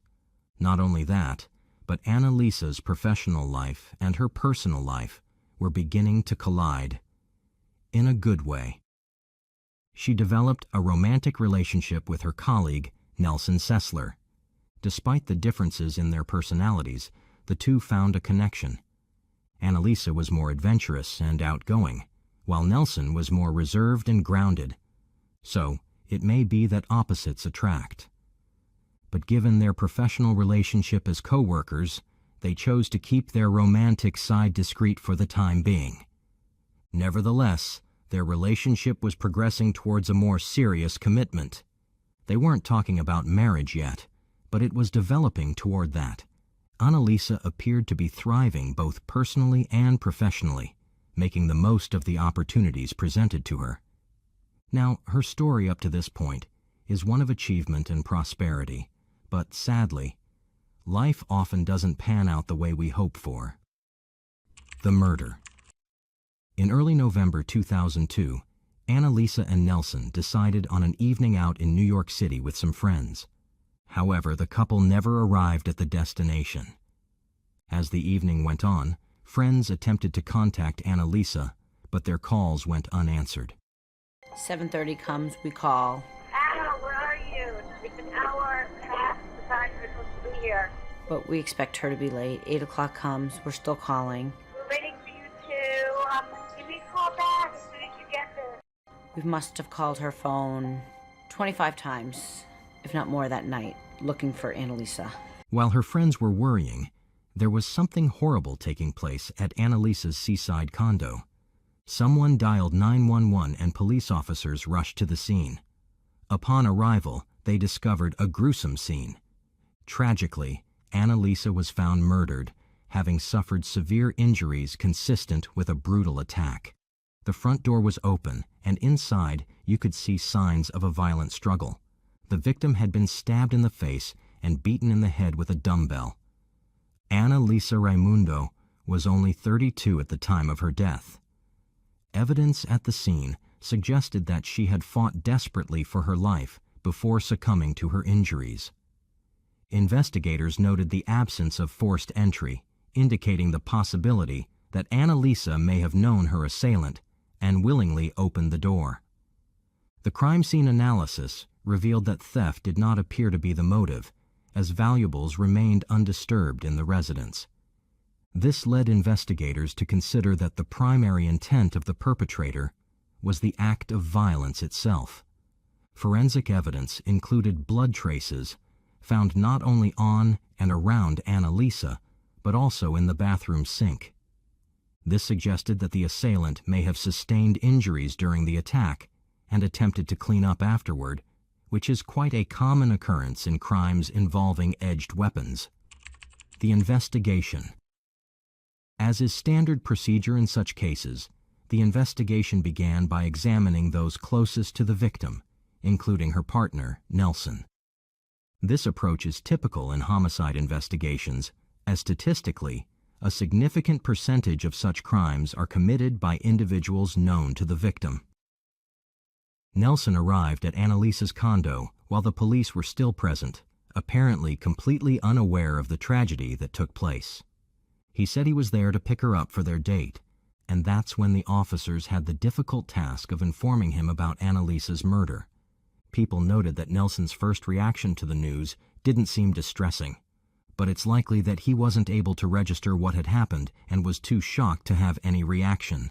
Not only that, but Annalisa's professional life and her personal life were beginning to collide. In a good way. She developed a romantic relationship with her colleague, Nelson Sessler. Despite the differences in their personalities, the two found a connection. Annalisa was more adventurous and outgoing, while Nelson was more reserved and grounded. So, it may be that opposites attract. But given their professional relationship as co-workers, they chose to keep their romantic side discreet for the time being. Nevertheless, their relationship was progressing towards a more serious commitment. They weren't talking about marriage yet, but it was developing toward that. Annalisa appeared to be thriving both personally and professionally, making the most of the opportunities presented to her. Now, her story up to this point is one of achievement and prosperity, but sadly, life often doesn't pan out the way we hope for. The murder. In early November 2002, Annalisa and Nelson decided on an evening out in New York City with some friends. However, the couple never arrived at the destination. As the evening went on, friends attempted to contact Annalisa, but their calls went unanswered. 7:30 comes, we call. Anna, where are you? It's an hour past the time you're supposed to be here. But we expect her to be late. 8 o'clock comes, we're still calling. We're waiting for you to give me a call back as soon as you get there. We must have called her phone 25 times, if not more, that night, looking for Annalisa. While her friends were worrying, there was something horrible taking place at Annalisa's seaside condo. Someone dialed 911 and police officers rushed to the scene. Upon arrival, they discovered a gruesome scene. Tragically, Annalisa was found murdered, having suffered severe injuries consistent with a brutal attack. The front door was open, and inside you could see signs of a violent struggle. The victim had been stabbed in the face and beaten in the head with a dumbbell. Annalisa Raimundo was only 32 at the time of her death. Evidence at the scene suggested that she had fought desperately for her life before succumbing to her injuries. Investigators noted the absence of forced entry, indicating the possibility that Annalisa may have known her assailant and willingly opened the door. The crime scene analysis revealed that theft did not appear to be the motive, as valuables remained undisturbed in the residence. This led investigators to consider that the primary intent of the perpetrator was the act of violence itself. Forensic evidence included blood traces found not only on and around Annalisa, but also in the bathroom sink. This suggested that the assailant may have sustained injuries during the attack and attempted to clean up afterward, which is quite a common occurrence in crimes involving edged weapons. The investigation. As is standard procedure in such cases, the investigation began by examining those closest to the victim, including her partner, Nelson. This approach is typical in homicide investigations, as statistically, a significant percentage of such crimes are committed by individuals known to the victim. Nelson arrived at Annalisa's condo while the police were still present, apparently completely unaware of the tragedy that took place. He said he was there to pick her up for their date, and that's when the officers had the difficult task of informing him about Annalisa's murder. People noted that Nelson's first reaction to the news didn't seem distressing, but it's likely that he wasn't able to register what had happened and was too shocked to have any reaction.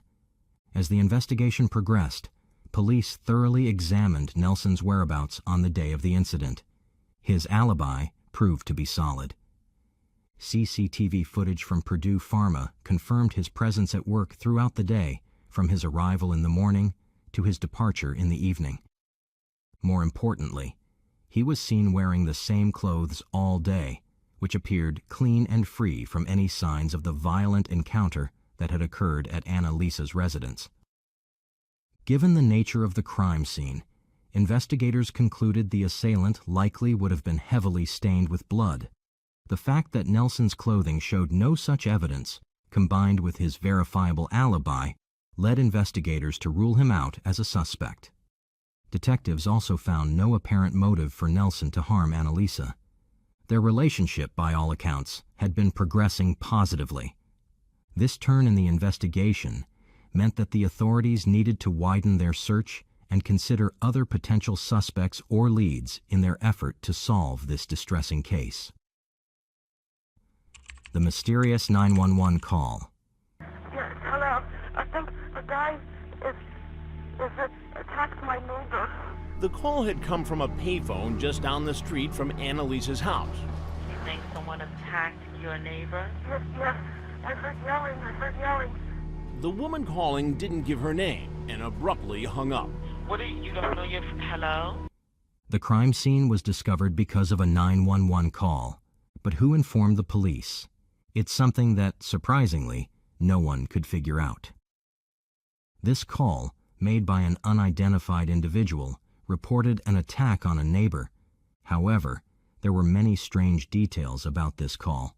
As the investigation progressed, police thoroughly examined Nelson's whereabouts on the day of the incident. His alibi proved to be solid. CCTV footage from Purdue Pharma confirmed his presence at work throughout the day, from his arrival in the morning to his departure in the evening. More importantly, he was seen wearing the same clothes all day, which appeared clean and free from any signs of the violent encounter that had occurred at Annalisa's residence. Given the nature of the crime scene, investigators concluded the assailant likely would have been heavily stained with blood. The fact that Nelson's clothing showed no such evidence, combined with his verifiable alibi, led investigators to rule him out as a suspect. Detectives also found no apparent motive for Nelson to harm Annalisa. Their relationship, by all accounts, had been progressing positively. This turn in the investigation meant that the authorities needed to widen their search and consider other potential suspects or leads in their effort to solve this distressing case. The mysterious 911 call. Yes, hello. I think the guy is attacked my neighbor. The call had come from a payphone just down the street from Annalisa's house. You think someone attacked your neighbor? Yes. I heard yelling. The woman calling didn't give her name and abruptly hung up. What are you don't know your hello? The crime scene was discovered because of a 911 call. But who informed the police? It's something that, surprisingly, no one could figure out. This call, made by an unidentified individual, reported an attack on a neighbor. However, there were many strange details about this call.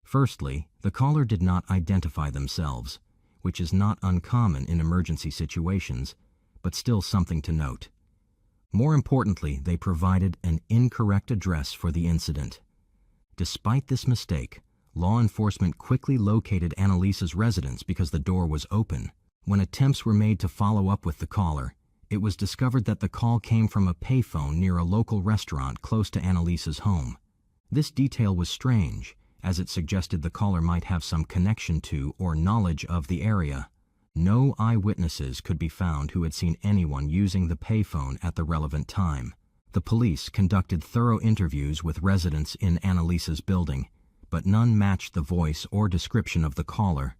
Firstly, the caller did not identify themselves, which is not uncommon in emergency situations, but still something to note. More importantly, they provided an incorrect address for the incident. Despite this mistake, law enforcement quickly located Annalisa's residence because the door was open. When attempts were made to follow up with the caller, it was discovered that the call came from a payphone near a local restaurant close to Annalisa's home. This detail was strange, as it suggested the caller might have some connection to or knowledge of the area. No eyewitnesses could be found who had seen anyone using the payphone at the relevant time. The police conducted thorough interviews with residents in Annalisa's building, but none matched the voice or description of the caller.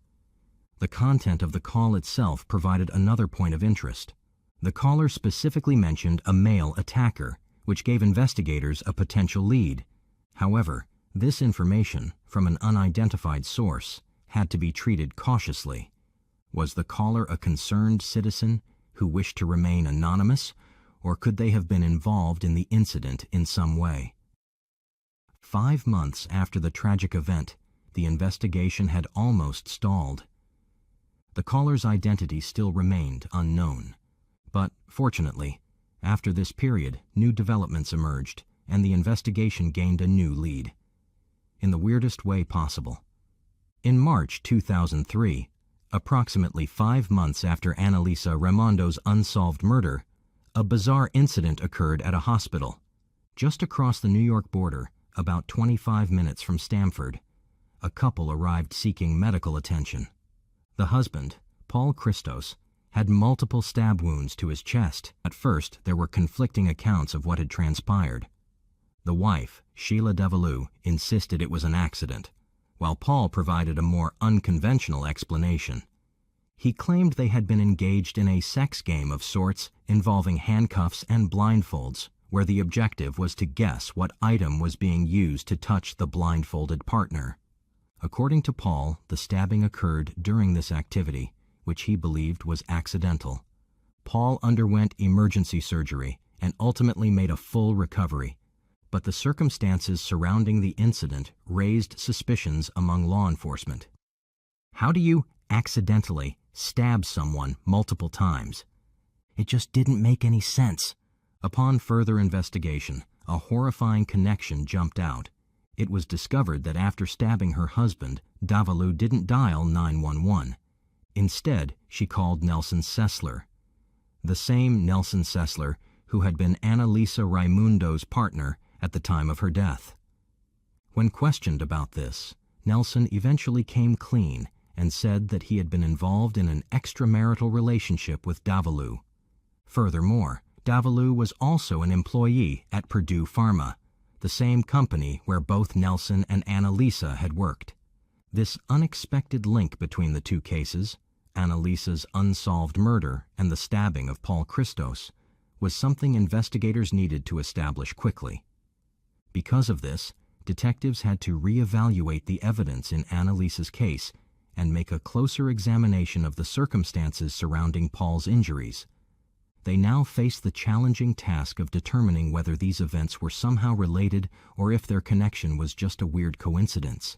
The content of the call itself provided another point of interest. The caller specifically mentioned a male attacker, which gave investigators a potential lead. However, this information, from an unidentified source, had to be treated cautiously. Was the caller a concerned citizen who wished to remain anonymous, or could they have been involved in the incident in some way? 5 months after the tragic event, the investigation had almost stalled. The caller's identity still remained unknown. But, fortunately, after this period, new developments emerged, and the investigation gained a new lead. In the weirdest way possible. In March 2003, approximately 5 months after Annalisa Raimondo's unsolved murder, a bizarre incident occurred at a hospital. Just across the New York border, about 25 minutes from Stamford, a couple arrived seeking medical attention. The husband, Paul Christos, had multiple stab wounds to his chest. At first, there were conflicting accounts of what had transpired. The wife, Sheila Devalou, insisted it was an accident, while Paul provided a more unconventional explanation. He claimed they had been engaged in a sex game of sorts involving handcuffs and blindfolds, where the objective was to guess what item was being used to touch the blindfolded partner. According to Paul, the stabbing occurred during this activity, which he believed was accidental. Paul underwent emergency surgery and ultimately made a full recovery, but the circumstances surrounding the incident raised suspicions among law enforcement. How do you accidentally stab someone multiple times? It just didn't make any sense. Upon further investigation, a horrifying connection jumped out. It was discovered that after stabbing her husband, Davalu didn't dial 911. Instead, she called Nelson Sessler, the same Nelson Sessler who had been Annalisa Raimundo's partner at the time of her death. When questioned about this, Nelson eventually came clean and said that he had been involved in an extramarital relationship with Davalu. Furthermore, Davalu was also an employee at Purdue Pharma, the same company where both Nelson and Annalisa had worked. This unexpected link between the two cases, Annalisa's unsolved murder and the stabbing of Paul Christos, was something investigators needed to establish quickly. Because of this, detectives had to reevaluate the evidence in Annalisa's case and make a closer examination of the circumstances surrounding Paul's injuries. They now faced the challenging task of determining whether these events were somehow related or if their connection was just a weird coincidence.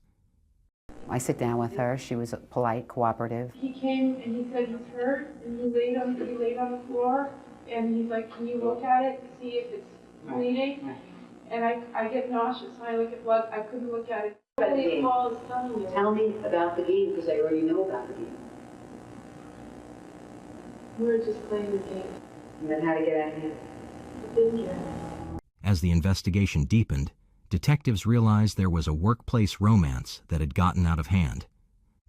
I sit down with her. She was polite, cooperative. He came and he said he's hurt, and he laid on the floor, and he's like, "Can you look at it to see if it's bleeding?" And I get nauseous when I look at blood. I couldn't look at it. About the game. Paul is telling you. Tell me about the game, because I already know about the game. We were just playing the game. And then how to get out of hand. It didn't get out. As the investigation deepened, detectives realized there was a workplace romance that had gotten out of hand.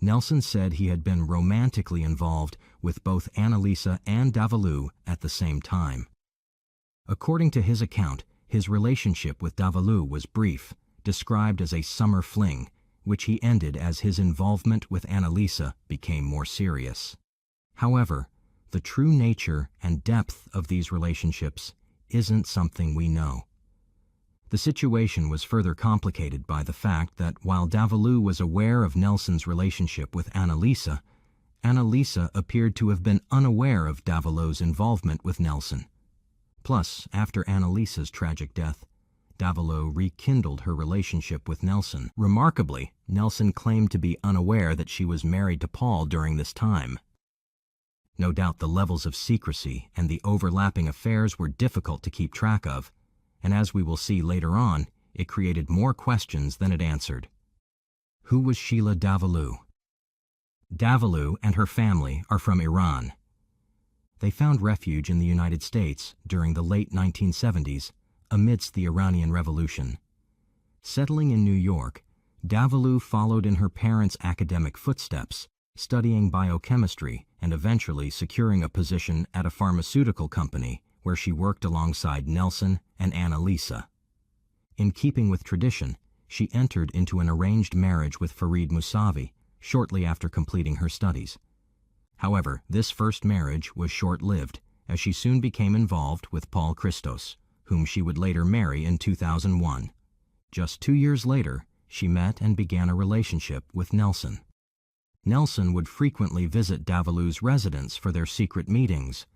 Nelson said he had been romantically involved with both Annalisa and Davalu at the same time. According to his account, his relationship with Davalu was brief, described as a summer fling, which he ended as his involvement with Annalisa became more serious. However, the true nature and depth of these relationships isn't something we know. The situation was further complicated by the fact that while Davalu was aware of Nelson's relationship with Annalisa, Annalisa appeared to have been unaware of Davalu's involvement with Nelson. Plus, after Annalisa's tragic death, Davalu rekindled her relationship with Nelson. Remarkably, Nelson claimed to be unaware that she was married to Paul during this time. No doubt the levels of secrecy and the overlapping affairs were difficult to keep track of, and as we will see later on, it created more questions than it answered. Who was Sheila Davalu? Davalu and her family are from Iran. They found refuge in the United States during the late 1970s amidst the Iranian Revolution. Settling in New York, Davalu followed in her parents' academic footsteps, studying biochemistry and eventually securing a position at a pharmaceutical company where she worked alongside Nelson and Annalisa. In keeping with tradition, she entered into an arranged marriage with Farid Musavi shortly after completing her studies. However, this first marriage was short-lived, as she soon became involved with Paul Christos, whom she would later marry in 2001. Just 2 years later, she met and began a relationship with Nelson. Nelson would frequently visit Davalu's residence for their secret meetings.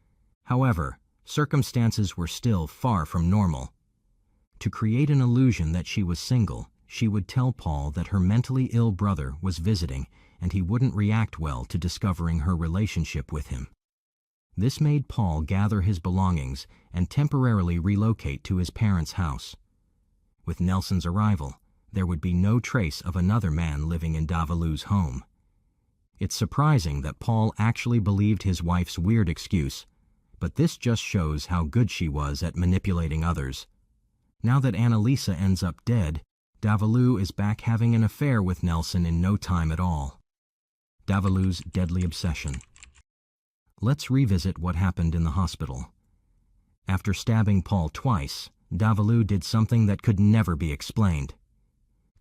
However, circumstances were still far from normal. To create an illusion that she was single, she would tell Paul that her mentally ill brother was visiting and he wouldn't react well to discovering her relationship with him. This made Paul gather his belongings and temporarily relocate to his parents' house. With Nelson's arrival, there would be no trace of another man living in Davalu's home. It's surprising that Paul actually believed his wife's weird excuse, but this just shows how good she was at manipulating others. Now that Annalisa ends up dead, Davalu is back having an affair with Nelson in no time at all. Davalu's deadly obsession. Let's revisit what happened in the hospital. After stabbing Paul twice, Davalu did something that could never be explained.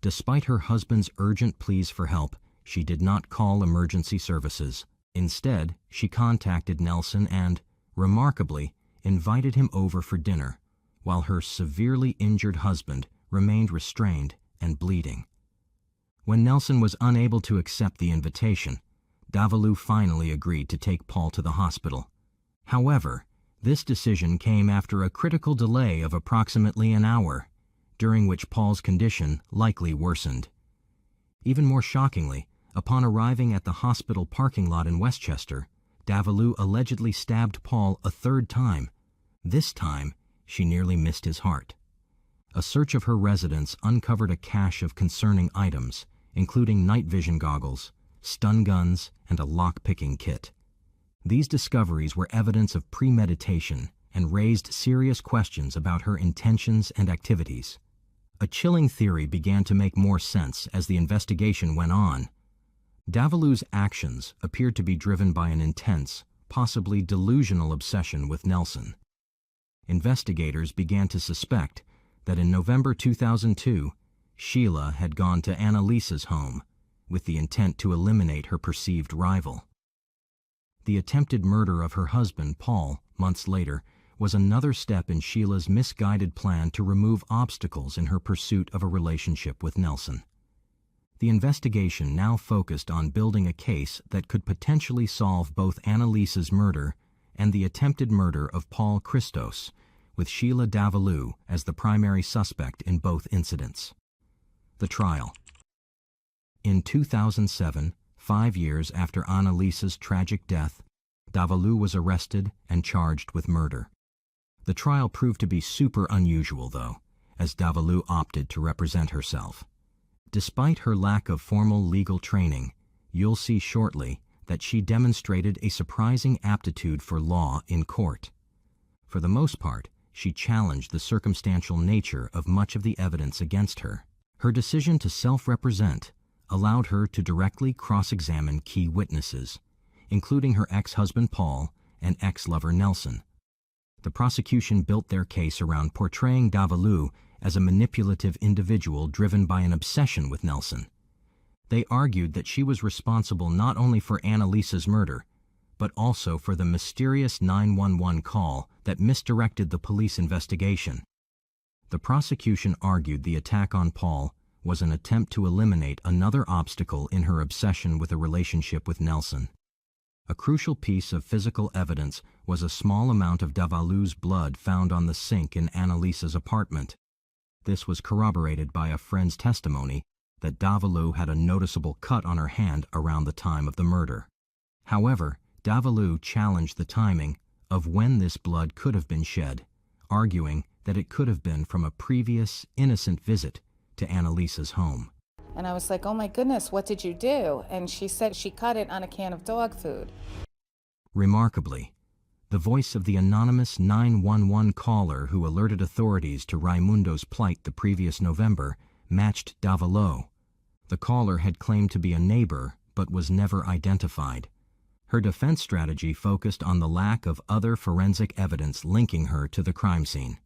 Despite her husband's urgent pleas for help, she did not call emergency services. Instead, she contacted Nelson and, remarkably, invited him over for dinner, while her severely injured husband remained restrained and bleeding. When Nelson was unable to accept the invitation, Davalu finally agreed to take Paul to the hospital. However, this decision came after a critical delay of approximately an hour. during which Paul's condition likely worsened. Even more shockingly, upon arriving at the hospital parking lot in Westchester, Davalou allegedly stabbed Paul a third time. This time, she nearly missed his heart. A search of her residence uncovered a cache of concerning items, including night vision goggles, stun guns, and a lock-picking kit. These discoveries were evidence of premeditation and raised serious questions about her intentions and activities. A chilling theory began to make more sense as the investigation went on. Davalou's actions appeared to be driven by an intense, possibly delusional obsession with Nelson. Investigators began to suspect that in November 2002, Sheila had gone to Annalisa's home with the intent to eliminate her perceived rival. The attempted murder of her husband, Paul, months later, was another step in Sheila's misguided plan to remove obstacles in her pursuit of a relationship with Nelson. The investigation now focused on building a case that could potentially solve both Annalisa's murder and the attempted murder of Paul Christos, with Sheila Davalou as the primary suspect in both incidents. The trial. In 2007, 5 years after Annalisa's tragic death, Davalou was arrested and charged with murder. The trial proved to be super unusual, though, as Davalou opted to represent herself. Despite her lack of formal legal training, you'll see shortly that she demonstrated a surprising aptitude for law in court. For the most part, she challenged the circumstantial nature of much of the evidence against her. Her decision to self-represent allowed her to directly cross-examine key witnesses, including her ex-husband Paul and ex-lover Nelson. The prosecution built their case around portraying Davalou as a manipulative individual driven by an obsession with Nelson. They argued that she was responsible not only for Annalisa's murder, but also for the mysterious 911 call that misdirected the police investigation. The prosecution argued the attack on Paul was an attempt to eliminate another obstacle in her obsession with a relationship with Nelson. A crucial piece of physical evidence was a small amount of Davalou's blood found on the sink in Annalisa's apartment. This was corroborated by a friend's testimony that Davalou had a noticeable cut on her hand around the time of the murder. However, Davalou challenged the timing of when this blood could have been shed, arguing that it could have been from a previous, innocent visit to Annalisa's home. And I was like, oh my goodness, what did you do? And she said she cut it on a can of dog food. Remarkably, the voice of the anonymous 911 caller who alerted authorities to Raimundo's plight the previous November matched Davalou. The caller had claimed to be a neighbor, but was never identified. Her defense strategy focused on the lack of other forensic evidence linking her to the crime scene.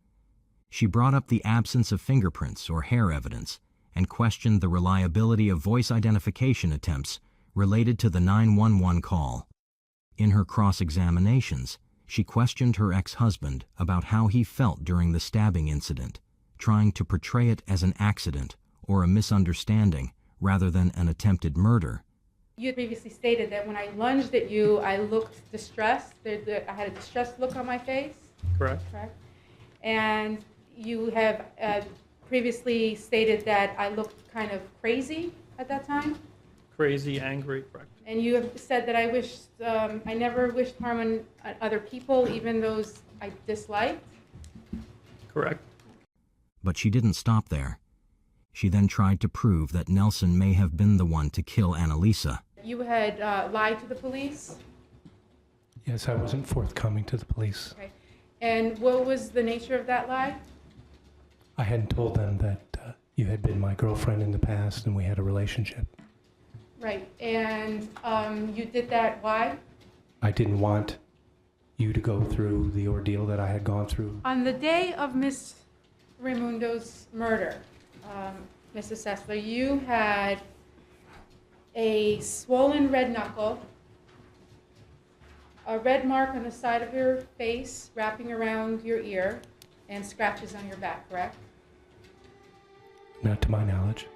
She brought up the absence of fingerprints or hair evidence and questioned the reliability of voice identification attempts related to the 911 call. In her cross-examinations, she questioned her ex-husband about how he felt during the stabbing incident, trying to portray it as an accident or a misunderstanding rather than an attempted murder. You had previously stated that when I lunged at you, I looked distressed. I had a distressed look on my face. Correct. Correct. And you have previously stated that I looked kind of crazy at that time. Crazy, angry, correct. And you have said that I never wished harm on other people, even those I disliked. Correct. But she didn't stop there. She then tried to prove that Nelson may have been the one to kill Annalisa. You had lied to the police? Yes, I wasn't forthcoming to the police. Okay. And what was the nature of that lie? I hadn't told them that you had been my girlfriend in the past and we had a relationship. Right. And you did that, why? I didn't want you to go through the ordeal that I had gone through. On the day of Miss Raimundo's murder, Mrs. Sessler, you had a swollen red knuckle, a red mark on the side of your face wrapping around your ear, and scratches on your back, correct? Not to my knowledge.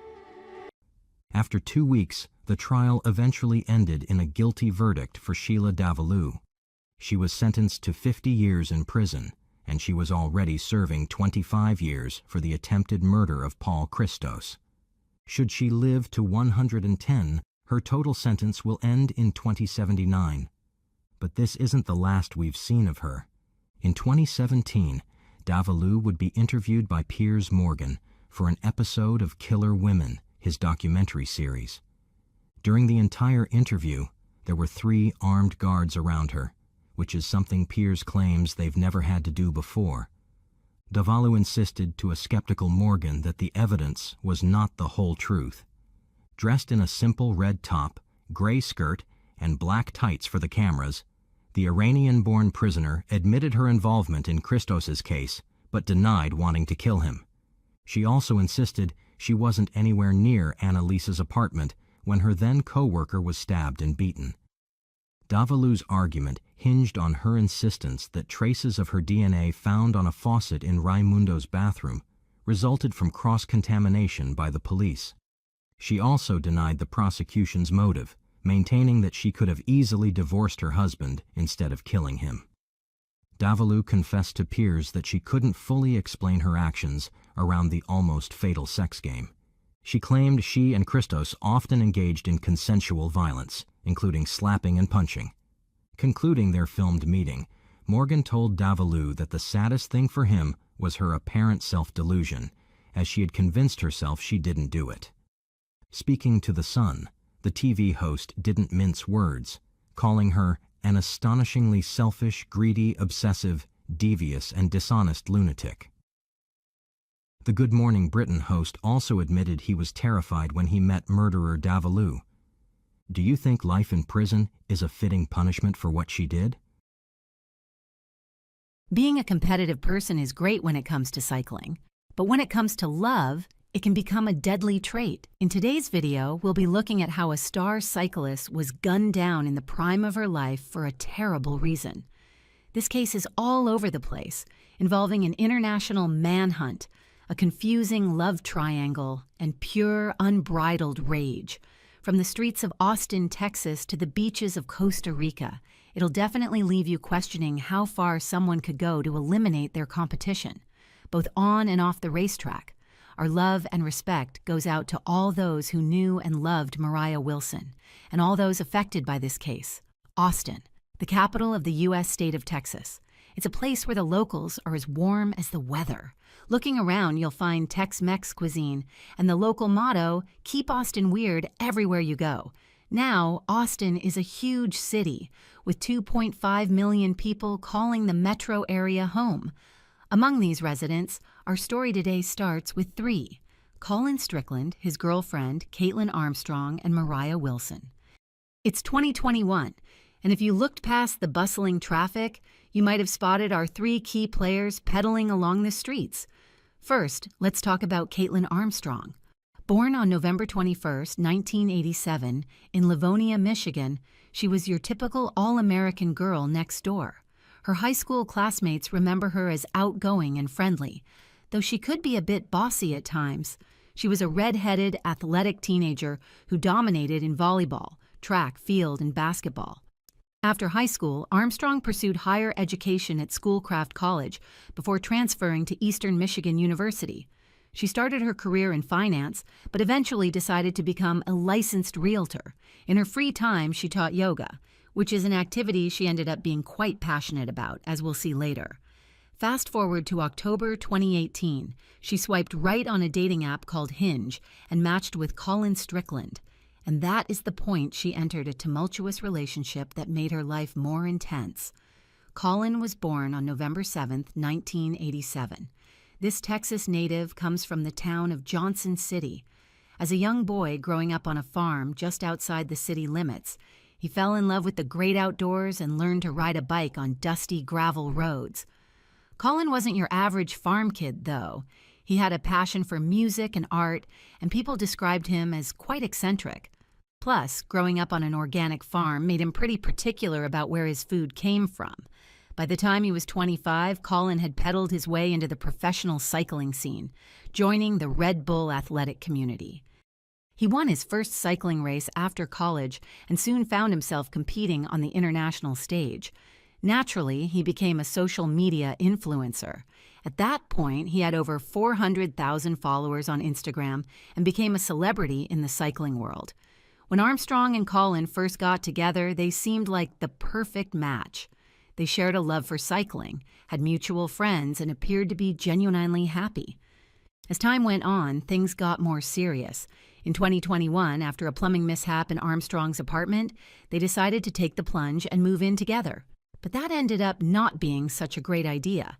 After 2 weeks, the trial eventually ended in a guilty verdict for Sheila Davalou. She was sentenced to 50 years in prison and she was already serving 25 years for the attempted murder of Paul Christos. Should she live to 110, her total sentence will end in 2079. But this isn't the last we've seen of her. In 2017, Davalu would be interviewed by Piers Morgan for an episode of Killer Women, his documentary series. During the entire interview, there were 3 armed guards around her, which is something Piers claims they've never had to do before. Davalu insisted to a skeptical Morgan that the evidence was not the whole truth. Dressed in a simple red top, gray skirt, and black tights for the cameras, the Iranian-born prisoner admitted her involvement in Christos's case, but denied wanting to kill him. She also insisted she wasn't anywhere near Annalise's apartment when her then co-worker was stabbed and beaten. Davalu's argument hinged on her insistence that traces of her DNA found on a faucet in Raimundo's bathroom resulted from cross-contamination by the police. She also denied the prosecution's motive, maintaining that she could have easily divorced her husband instead of killing him. Davalu confessed to Piers that she couldn't fully explain her actions around the almost fatal sex game. She claimed she and Christos often engaged in consensual violence, including slapping and punching. Concluding their filmed meeting, Morgan told Davalu that the saddest thing for him was her apparent self-delusion, as she had convinced herself she didn't do it. Speaking to The Sun, the TV host didn't mince words, calling her an astonishingly selfish, greedy, obsessive, devious, and dishonest lunatic. The Good Morning Britain host also admitted he was terrified when he met murderer Davalu. Do you think life in prison is a fitting punishment for what she did? Being a competitive person is great when it comes to cycling, but when it comes to love, it can become a deadly trait. In today's video, we'll be looking at how a star cyclist was gunned down in the prime of her life for a terrible reason. This case is all over the place, involving an international manhunt, a confusing love triangle, and pure, unbridled rage. From the streets of Austin, Texas, to the beaches of Costa Rica, it'll definitely leave you questioning how far someone could go to eliminate their competition, both on and off the racetrack. Our love and respect goes out to all those who knew and loved Mariah Wilson, and all those affected by this case. Austin, the capital of the U.S. state of Texas. It's a place where the locals are as warm as the weather. Looking around, you'll find Tex-Mex cuisine, and the local motto, "Keep Austin Weird everywhere you go." Now, Austin is a huge city, with 2.5 million people calling the metro area home. Among these residents, our story today starts with 3: Colin Strickland, his girlfriend, Caitlin Armstrong, and Mariah Wilson. It's 2021, and if you looked past the bustling traffic, you might have spotted our 3 key players pedaling along the streets. First, let's talk about Caitlin Armstrong. Born on November 21, 1987, in Livonia, Michigan, she was your typical all-American girl next door. Her high school classmates remember her as outgoing and friendly, though she could be a bit bossy at times. She was a red-headed, athletic teenager who dominated in volleyball, track, field, and basketball. After high school, Armstrong pursued higher education at Schoolcraft College before transferring to Eastern Michigan University. She started her career in finance, but eventually decided to become a licensed realtor. In her free time, she taught yoga, which is an activity she ended up being quite passionate about, as we'll see later. Fast forward to October 2018, she swiped right on a dating app called Hinge and matched with Colin Strickland. And that is the point she entered a tumultuous relationship that made her life more intense. Colin was born on November 7, 1987. This Texas native comes from the town of Johnson City. As a young boy growing up on a farm just outside the city limits, he fell in love with the great outdoors and learned to ride a bike on dusty gravel roads. Colin wasn't your average farm kid, though. He had a passion for music and art, and people described him as quite eccentric. Plus, growing up on an organic farm made him pretty particular about where his food came from. By the time he was 25, Colin had peddled his way into the professional cycling scene, joining the Red Bull athletic community. He won his first cycling race after college and soon found himself competing on the international stage. Naturally, he became a social media influencer. At that point, he had over 400,000 followers on Instagram and became a celebrity in the cycling world. When Armstrong and Colin first got together, they seemed like the perfect match. They shared a love for cycling, had mutual friends, and appeared to be genuinely happy. As time went on, things got more serious. In 2021, after a plumbing mishap in Armstrong's apartment, they decided to take the plunge and move in together. But that ended up not being such a great idea.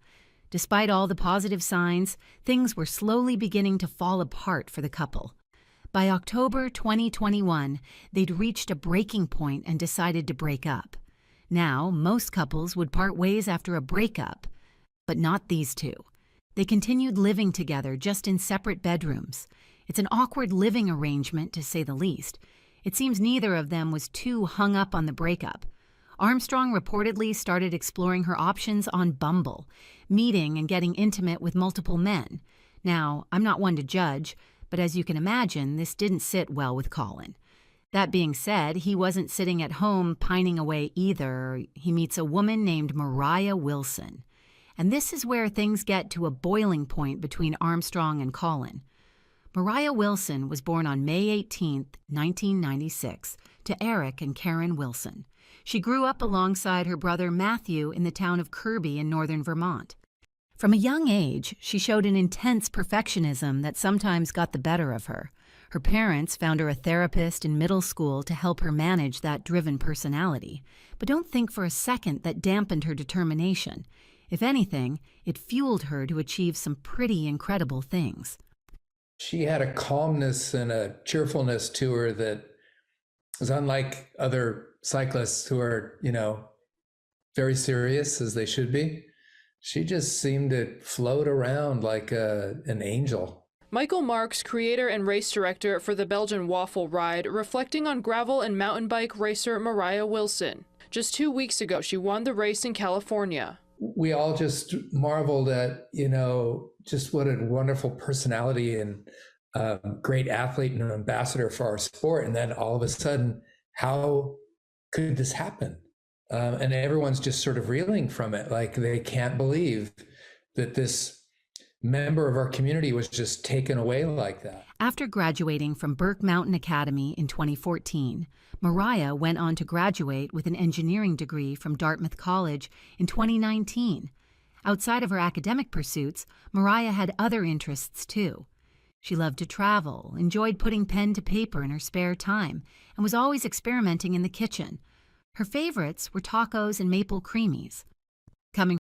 Despite all the positive signs, things were slowly beginning to fall apart for the couple. By October 2021, they'd reached a breaking point and decided to break up. Now, most couples would part ways after a breakup, but not these two. They continued living together, just in separate bedrooms. It's an awkward living arrangement, to say the least. It seems neither of them was too hung up on the breakup. Armstrong reportedly started exploring her options on Bumble, meeting and getting intimate with multiple men. Now, I'm not one to judge, but as you can imagine, this didn't sit well with Colin. That being said, he wasn't sitting at home pining away either. He meets a woman named Mariah Wilson. And this is where things get to a boiling point between Armstrong and Colin. Mariah Wilson was born on May 18, 1996, to Eric and Karen Wilson. She grew up alongside her brother Matthew in the town of Kirby in northern Vermont. From a young age, she showed an intense perfectionism that sometimes got the better of her. Her parents found her a therapist in middle school to help her manage that driven personality. But don't think for a second that dampened her determination. If anything, it fueled her to achieve some pretty incredible things. She had a calmness and a cheerfulness to her that was unlike other cyclists who are, very serious, as they should be. She just seemed to float around like an angel. Michael Marks, creator and race director for the Belgian Waffle Ride, reflecting on gravel and mountain bike racer Mariah Wilson. Just 2 weeks ago, she won the race in California. We all just marveled at, just what a wonderful personality and great athlete and an ambassador for our sport. And then all of a sudden, how could this happen? And everyone's just sort of reeling from it. Like they can't believe that this member of our community was just taken away like that. After graduating from Burke Mountain Academy in 2014, Mariah went on to graduate with an engineering degree from Dartmouth College in 2019. Outside of her academic pursuits, Mariah had other interests too. She loved to travel, enjoyed putting pen to paper in her spare time, and was always experimenting in the kitchen. Her favorites were tacos and maple creamies. Coming